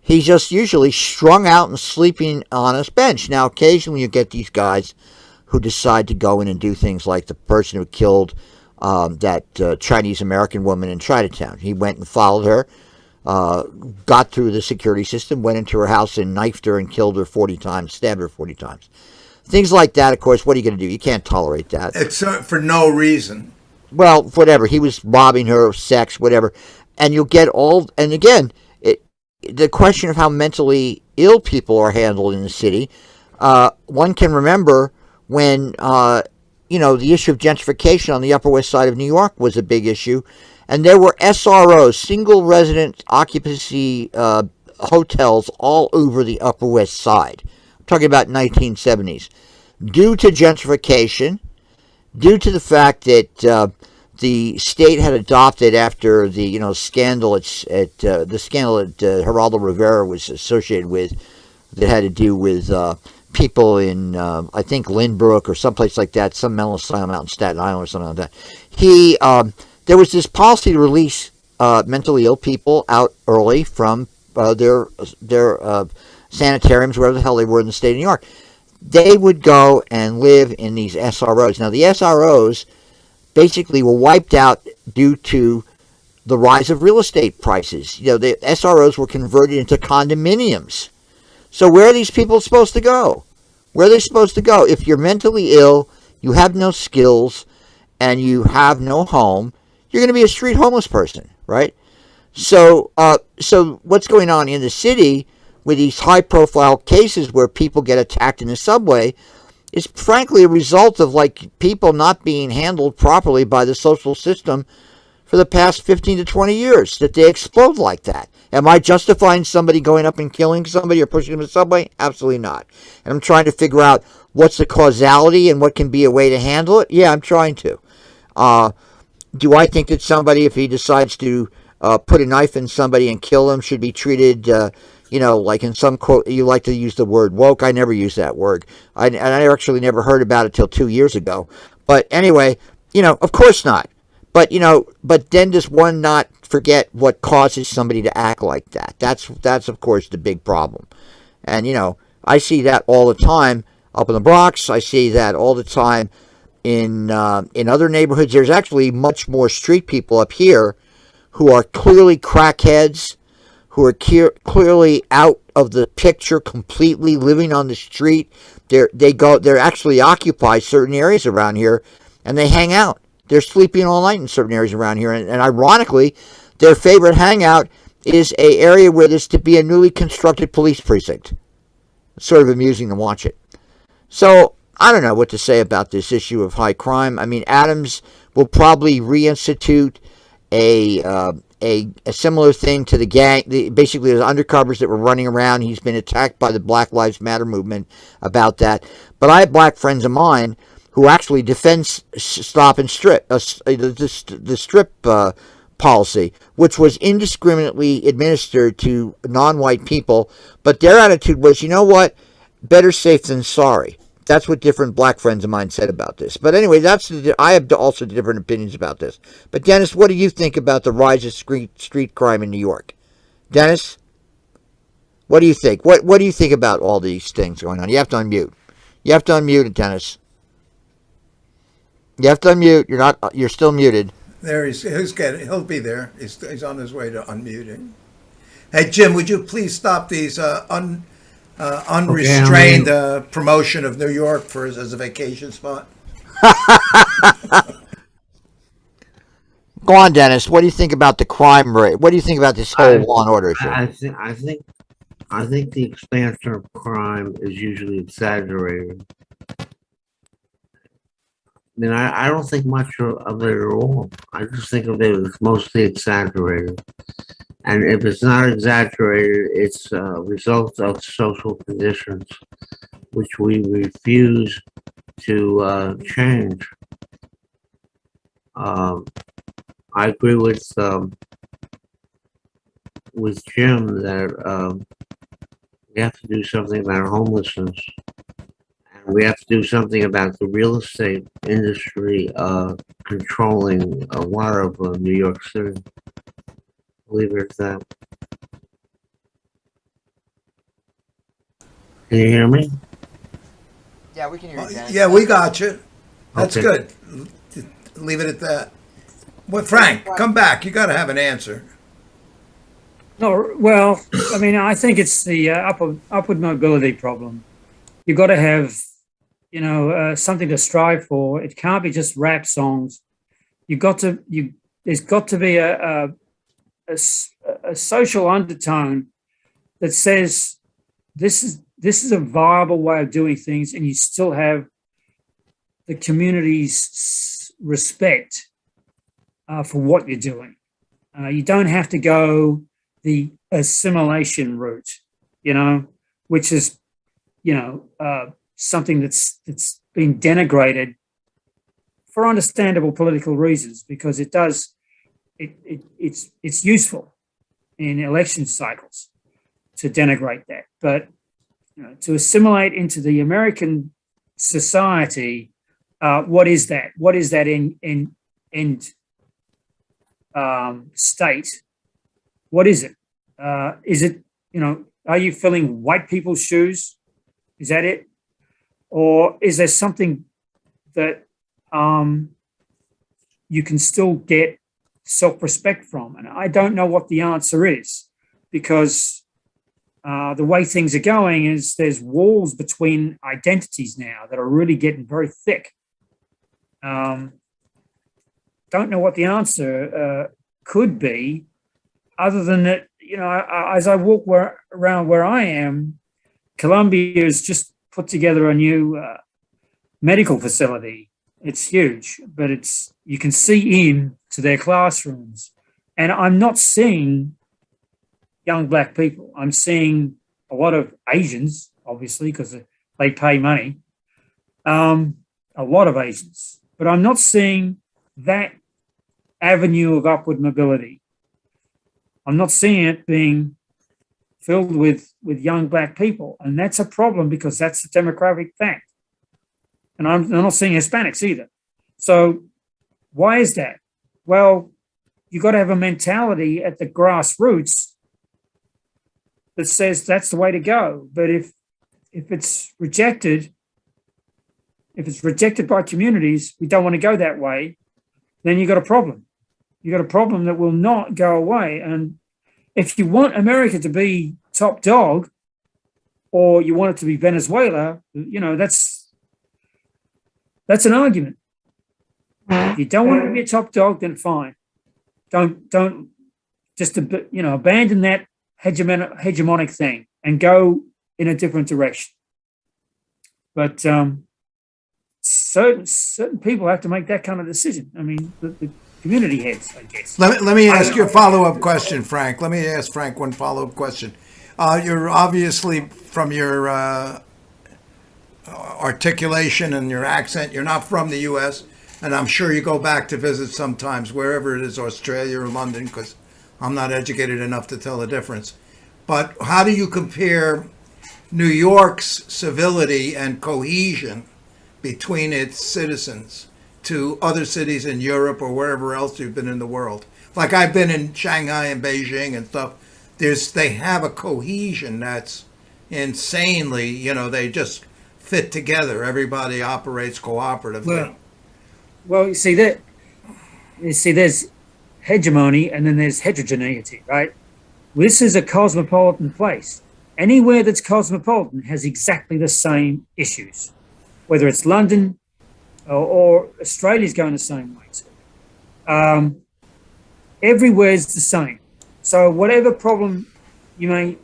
he's just usually strung out and sleeping on a bench. Now, occasionally you get these guys who decide to go in and do things like the person who killed that Chinese-American woman in Chinatown. He went and followed her, got through the security system, went into her house and knifed her and killed her 40 times, stabbed her 40 times. Things like that, of course, what are you going to do? You can't tolerate that. Except for no reason. Well, whatever. He was robbing her of sex, whatever. And you'll get and again, the question of how mentally ill people are handled in the city, one can remember when, the issue of gentrification on the Upper West Side of New York was a big issue. And there were SROs, single resident occupancy hotels all over the Upper West Side. I'm talking about 1970s. Due to gentrification, due to the fact that the state had adopted after the scandal at Geraldo Rivera was associated with, that had to do with people in I think Lynbrook or someplace like that, some mental asylum out in Staten Island or something like that. There was this policy to release mentally ill people out early from their sanitariums, wherever the hell they were in the state of New York. They would go and live in these SROs. Now, the SROs basically were wiped out due to the rise of real estate prices. The SROs were converted into condominiums. So where are these people supposed to go? Where are they supposed to go? If you're mentally ill, you have no skills, and you have no home, you're going to be a street homeless person, right? So what's going on in the city with these high-profile cases where people get attacked in the subway is frankly a result of like people not being handled properly by the social system for the past 15 to 20 years, that they explode like that. Am I justifying somebody going up and killing somebody or pushing them to the subway? Absolutely not. And I'm trying to figure out what's the causality and what can be a way to handle it. Yeah, I'm trying to. Do I think that somebody, if he decides to put a knife in somebody and kill them, should be treated, like in some quote, you like to use the word woke. I never use that word. I actually never heard about it till 2 years ago. But anyway, of course not. But, but then does one not forget what causes somebody to act like that? That's of course, the big problem. And, I see that all the time up in the Bronx. I see that all the time in other neighborhoods. There's actually much more street people up here who are clearly crackheads, who are clearly out of the picture completely, living on the street. They actually occupy certain areas around here, and they hang out. They're sleeping all night in certain areas around here, and ironically, their favorite hangout is an area where there's to be a newly constructed police precinct. It's sort of amusing to watch it. So, I don't know what to say about this issue of high crime. I mean, Adams will probably reinstitute a similar thing to the gang. Basically, the undercovers that were running around. He's been attacked by the Black Lives Matter movement about that. But I have black friends of mine who actually defend stop and strip, the strip policy, which was indiscriminately administered to non-white people. But their attitude was, you know what, better safe than sorry. That's what different black friends of mine said about this. But anyway, I have also different opinions about this. But Dennis, what do you think about the rise of street crime in New York? Dennis, what do you think? What do you think about all these things going on? You have to unmute. You have to unmute it, Dennis. You have to unmute. You're still muted. There he'll be there. He's on his way to unmuting. Hey, Jim, would you please stop these unrestrained promotion of New York as a vacation spot? Go on, Dennis. What do you think about the crime rate? What do you think about this whole law and order issue? I think the expansion of crime is usually exaggerated. I mean, I don't think much of it at all. I just think of it as mostly exaggerated. And if it's not exaggerated, it's a result of social conditions, which we refuse to change. I agree with Jim that we have to do something about homelessness. We have to do something about the real estate industry controlling a lot of New York City. Leave it at that. Can you hear me? Yeah, we can hear you, Dennis. Yeah, we got you. That's Okay. good. Leave it at that. Well, Frank, come back. You got to have an answer. No, well, I mean, I think it's the upward mobility problem. You've got to have, something to strive for. It can't be just rap songs. There's got to be a social undertone that says this is a viable way of doing things, and you still have the community's respect for what you're doing. You don't have to go the assimilation route, which is, something that's been denigrated for understandable political reasons, because it's useful in election cycles to denigrate that. But to assimilate into the American society, what is that? What is that end state? What is it? Is it, are you filling white people's shoes? Is that it? Or is there something that you can still get self-respect from? And I don't know what the answer is, because the way things are going is there's walls between identities now that are really getting very thick. Don't know what the answer could be, other than that, as I walk around where I am, Columbia has just put together a new medical facility. It's huge, but you can see into their classrooms. And I'm not seeing young black people. I'm seeing a lot of Asians, obviously, because they pay money. A lot of Asians. But I'm not seeing that avenue of upward mobility. I'm not seeing it being filled with young black people. And that's a problem because that's a demographic fact. And I'm not seeing Hispanics either. So why is that? Well, you've got to have a mentality at the grassroots that says that's the way to go. But if it's rejected by communities, we don't want to go that way, then you've got a problem. You've got a problem that will not go away. And if you want America to be top dog, or you want it to be Venezuela, that's an argument. If you don't want it to be a top dog, then fine. Don't just abandon that hegemonic thing and go in a different direction. But certain people have to make that kind of decision. I mean, the community heads, I guess. Let me ask you a follow-up question, Frank. Let me ask Frank one follow-up question. You're obviously, from your articulation and your accent, you're not from the U.S., and I'm sure you go back to visit sometimes, wherever it is, Australia or London, because I'm not educated enough to tell the difference. But how do you compare New York's civility and cohesion between its citizens to other cities in Europe or wherever else you've been in the world? Like, I've been in Shanghai and Beijing and stuff. They have a cohesion that's insanely, they just fit together. Everybody operates cooperatively. Well, you see, there's hegemony and then there's heterogeneity, right? This is a cosmopolitan place. Anywhere that's cosmopolitan has exactly the same issues, whether it's London or Australia's going the same way too. Everywhere's the same. So whatever problem you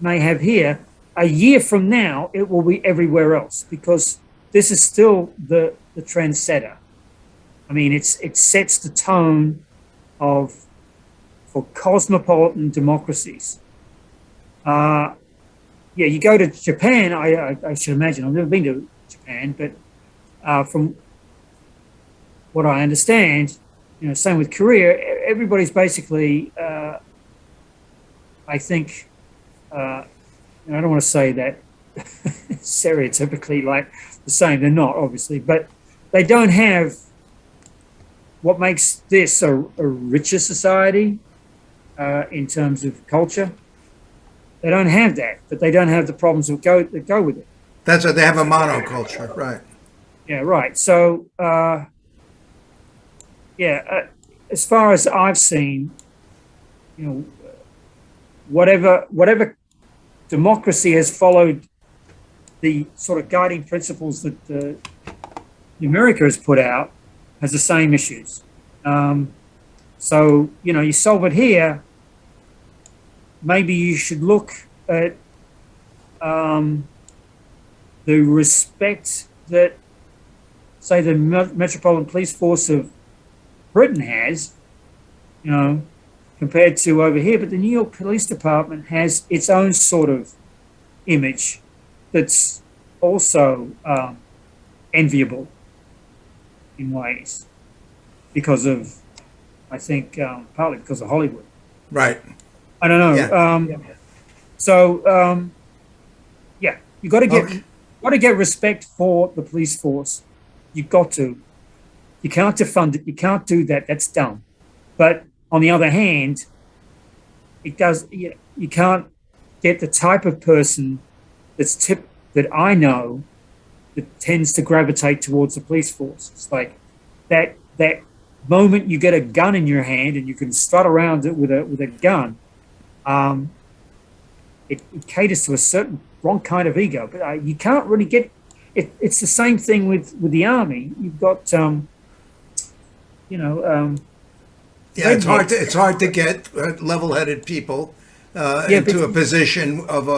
may have here, a year from now, it will be everywhere else, because this is still the trendsetter. I mean, it sets the tone for cosmopolitan democracies. You go to Japan, I should imagine, I've never been to Japan, but from what I understand, same with Korea, everybody's basically, I think, I don't want to say that stereotypically like the same, they're not, obviously, but they don't have what makes this a richer society in terms of culture. They don't have that, but they don't have the problems that go with it. That's why they have a monoculture, right? Yeah, right. So, as far as I've seen, whatever democracy has followed the sort of guiding principles that America has put out, has the same issues. So, you solve it here, maybe you should look at the respect that, say, the Metropolitan Police Force of Britain has, compared to over here. But the New York Police Department has its own sort of image that's also enviable in ways because of, I think, partly because of Hollywood. Right. I don't know. Yeah. You got to get respect for the police force. You've got to. You can't defund it. You can't do that. That's dumb. But on the other hand, it does. You can't get the type of person that I know that tends to gravitate towards the police force. It's like that moment you get a gun in your hand and you can strut around it with a gun. It caters to a certain wrong kind of ego, but you can't really get it. It's the same thing with the army. You've got it's hard to get level-headed people into a position of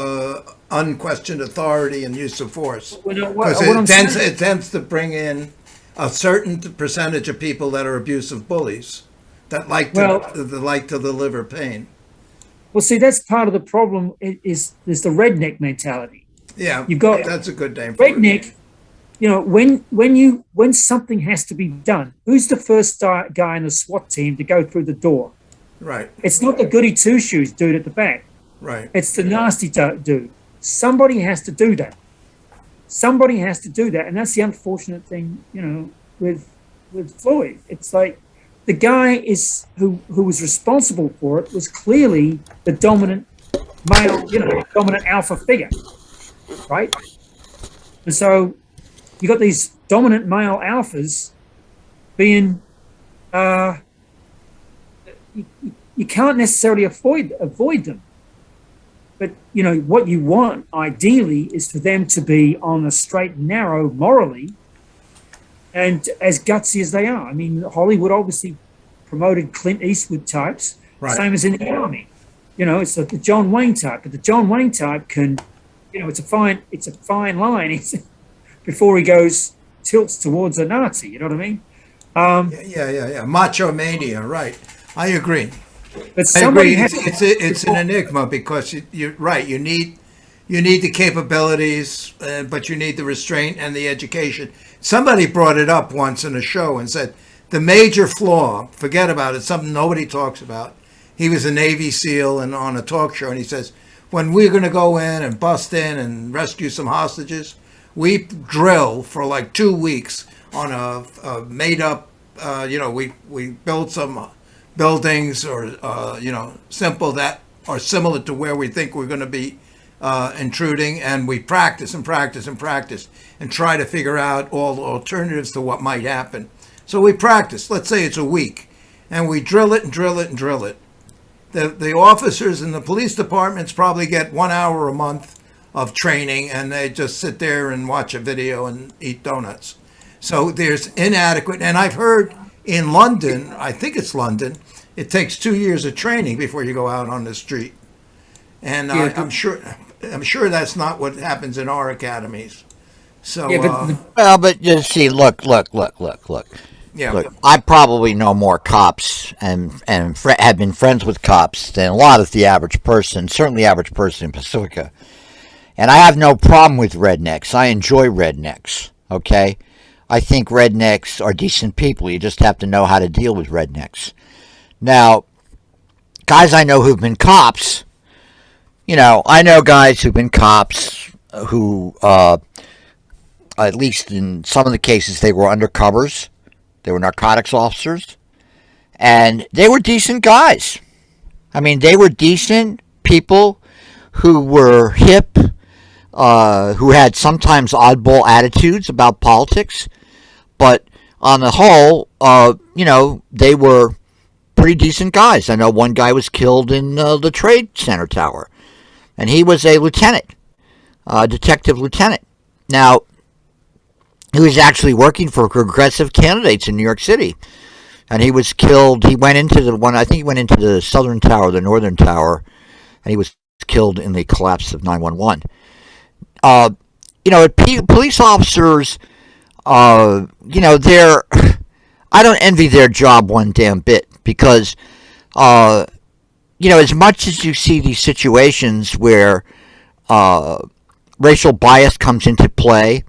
unquestioned authority and use of force. Well, no, Because what I'm saying- it tends to bring in a certain percentage of people that are abusive bullies that like to deliver pain. Well, see, that's part of the problem. Is the redneck mentality? Yeah, You've got that's a good name for it. redneck. You know, when something has to be done, who's the first guy in the SWAT team to go through the door? Right, It's not the goody two shoes dude at the back. right. It's the nasty dude. Somebody has to do that. Somebody has to do that, and that's the unfortunate thing, you know, with Floyd. It's like the guy who was responsible for it was clearly the dominant male, you know, dominant alpha figure, right? And so you got these dominant male alphas being you can't necessarily avoid them. But, you know, what you want, ideally, is for them to be on the straight and narrow morally and as gutsy as they are. I mean, Hollywood obviously promoted Clint Eastwood types, same as in the Army. You know, it's the John Wayne type. But the John Wayne type can, you know, it's a fine line before he tilts towards a Nazi. You know what I mean? Yeah. Macho mania, right. I agree. But I agree. somebody It's an enigma because you're right. You need the capabilities, but you need the restraint and the education. Somebody brought it up once in a show and said the major flaw. Forget about it. Something nobody talks about. He was a Navy SEAL and on a talk show, and he says, when we're going to go in and bust in and rescue some hostages, we drill for like 2 weeks on a made up. We build some buildings or simple that are similar to where we think we're going to be intruding, and we practice and practice and practice and try to figure out all the alternatives to what might happen. So we practice, let's say it's a week, and we drill it and drill it and drill it. The officers in the police departments probably get 1 hour a month of training, and they just sit there and watch a video and eat donuts. So there's inadequate, and I've heard in London, I think it's London, it takes 2 years of training before you go out on the street. And I'm sure that's not what happens in our academies. So, but you see, look. Yeah. Look, I probably know more cops and have been friends with cops than a lot of the average person, certainly the average person in Pacifica. And I have no problem with rednecks. I enjoy rednecks, okay? I think rednecks are decent people. You just have to know how to deal with rednecks. Now, guys I know who've been cops, I know guys who've been cops who, at least in some of the cases, they were undercovers. They were narcotics officers. And they were decent guys. I mean, they were decent people who were hip, who had sometimes oddball attitudes about politics. But on the whole, they were pretty decent guys. I know one guy was killed in the Trade Center Tower, and he was a lieutenant, detective lieutenant. Now, he was actually working for progressive candidates in New York City, and he was killed. He went into he went into the Southern Tower, the Northern Tower, and he was killed in the collapse of 9/11. Police officers, I don't envy their job one damn bit because, as much as you see these situations where racial bias comes into play,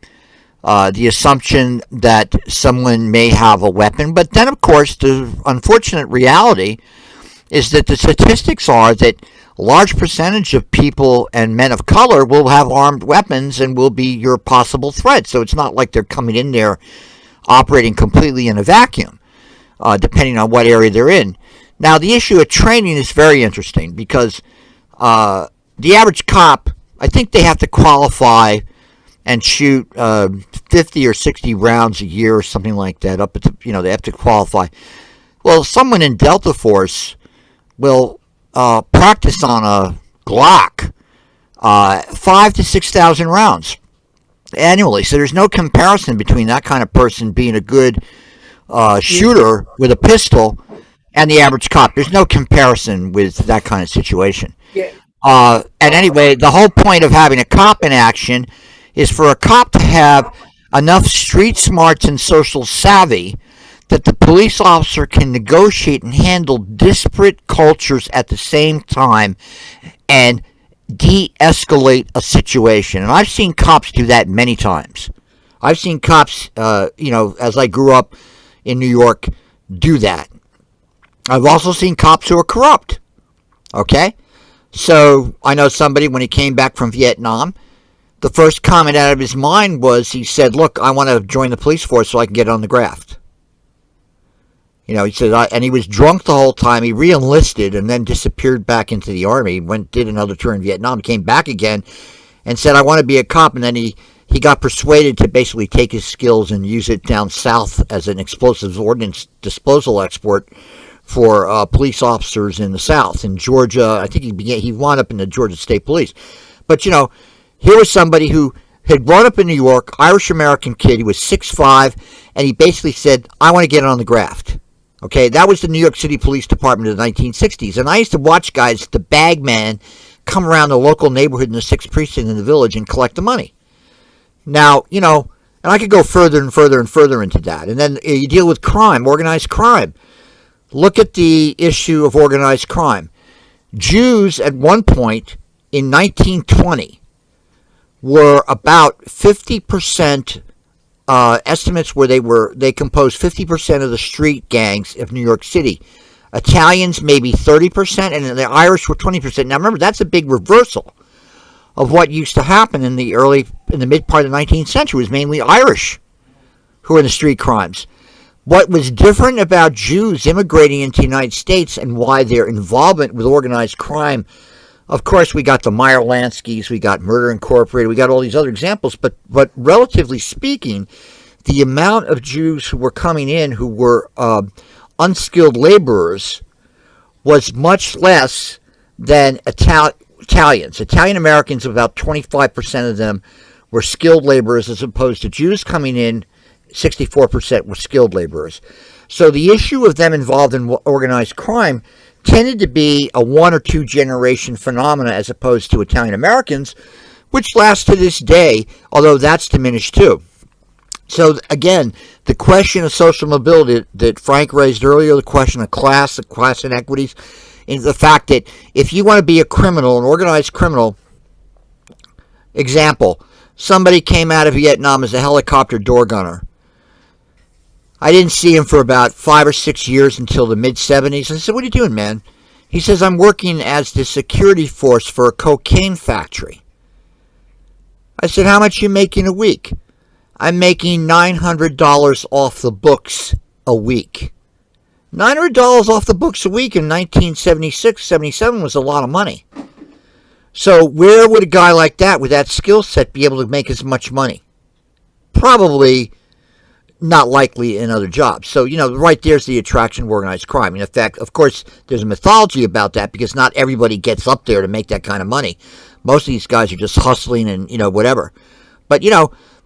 the assumption that someone may have a weapon, but then, of course, the unfortunate reality is that the statistics are that a large percentage of people and men of color will have armed weapons and will be your possible threat. So it's not like they're coming in there operating completely in a vacuum, depending on what area they're in. Now, the issue of training is very interesting because the average cop, I think they have to qualify and shoot 50 or 60 rounds a year or something like that. Up at they have to qualify. Well, someone in Delta Force will practice on a Glock 5,000 to 6,000 rounds annually. So there's no comparison between that kind of person being a good shooter with a pistol and the average cop. There's no comparison with that kind of situation. Yeah. And anyway, the whole point of having a cop in action is for a cop to have enough street smarts and social savvy that the police officer can negotiate and handle disparate cultures at the same time and de-escalate a situation. And I've seen cops do that many times. I've seen cops, as I grew up in New York, do that. I've also seen cops who are corrupt. Okay? So I know somebody, when he came back from Vietnam, the first comment out of his mind was, he said, look, I want to join the police force so I can get on the graft. He said, and he was drunk the whole time. He re-enlisted and then disappeared back into the army, did another tour in Vietnam, came back again and said, I want to be a cop. And then he got persuaded to basically take his skills and use it down south as an explosives ordnance disposal export for police officers in the South. In Georgia, I think he wound up in the Georgia State Police. But, here was somebody who had grown up in New York, Irish-American kid. He was 6'5", and he basically said, I want to get on the graft. Okay, that was the New York City Police Department of the 1960s. And I used to watch guys, the bag man, come around the local neighborhood in the 6th precinct in the village and collect the money. Now, and I could go further and further and further into that. And then you deal with crime, organized crime. Look at the issue of organized crime. Jews at one point in 1920 were about 50%, estimates where they composed 50% of the street gangs of New York City. Italians maybe 30%, and the Irish were 20%. Now remember, that's a big reversal of what used to happen in the mid part of the 19th century. It was mainly Irish who were in the street crimes. What was different about Jews immigrating into the United States and why their involvement with organized crime, of course, we got the Meyer Lanskys, we got Murder Incorporated, we got all these other examples, but relatively speaking, the amount of Jews who were coming in who were unskilled laborers was much less than Italians. Italian Americans, about 25% of them were skilled laborers, as opposed to Jews coming in, 64% were skilled laborers. So the issue of them involved in organized crime tended to be a 1 or 2 generation phenomena, as opposed to Italian Americans, which lasts to this day, although that's diminished too. So again, the question of social mobility that Frank raised earlier, the question of class inequities, and the fact that if you want to be a criminal, an organized criminal, example, somebody came out of Vietnam as a helicopter door gunner. I didn't see him for about 5 or 6 years until the mid-'70s. I said, what are you doing, man? He says, I'm working as the security force for a cocaine factory. I said, how much are you making a week? I'm making $900 off the books a week. $900 off the books a week in 1976, 77 was a lot of money. So where would a guy like that with that skill set be able to make as much money? Probably not likely in other jobs. So, right there's the attraction of organized crime. In fact, of course, there's a mythology about that because not everybody gets up there to make that kind of money. Most of these guys are just hustling and, whatever. But,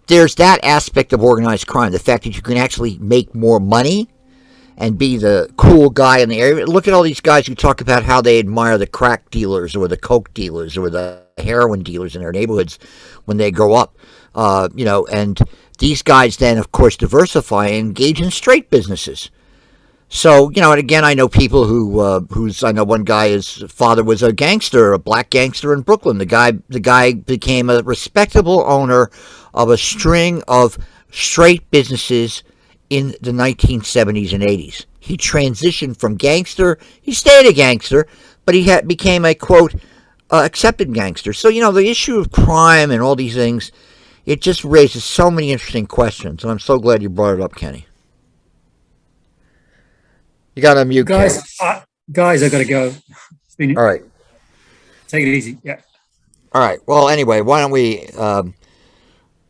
there's that aspect of organized crime, the fact that you can actually make more money and be the cool guy in the area. Look at all these guys who talk about how they admire the crack dealers or the coke dealers or the heroin dealers in their neighborhoods when they grow up, and these guys then, of course, diversify and engage in straight businesses. So, and again, I know people I know one guy, his father was a gangster, a black gangster in Brooklyn. The guy became a respectable owner of a string of straight businesses in the 1970s and 80s. He transitioned from gangster, he stayed a gangster, but he became a, quote, accepted gangster. So, the issue of crime and all these things, it just raises so many interesting questions, and I'm so glad you brought it up, Kenny. You got to unmute, guys. Guys, I got to go. All right. Take it easy. Yeah. All right. Well, anyway, why don't we?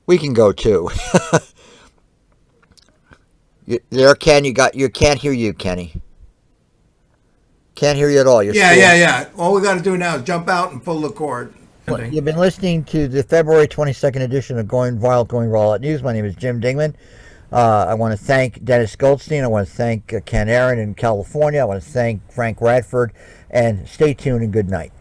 We can go too. There, Ken. You can't hear you, Kenny. Can't hear you at all. Yeah. All we got to do now is jump out and pull the cord. Well, you've been listening to the February 22nd edition of Going Raw News. My name is Jim Dingeman. I want to thank Dennis Goldstein. I want to thank Ken Aaron in California. I want to thank Frank Radford. And stay tuned and good night.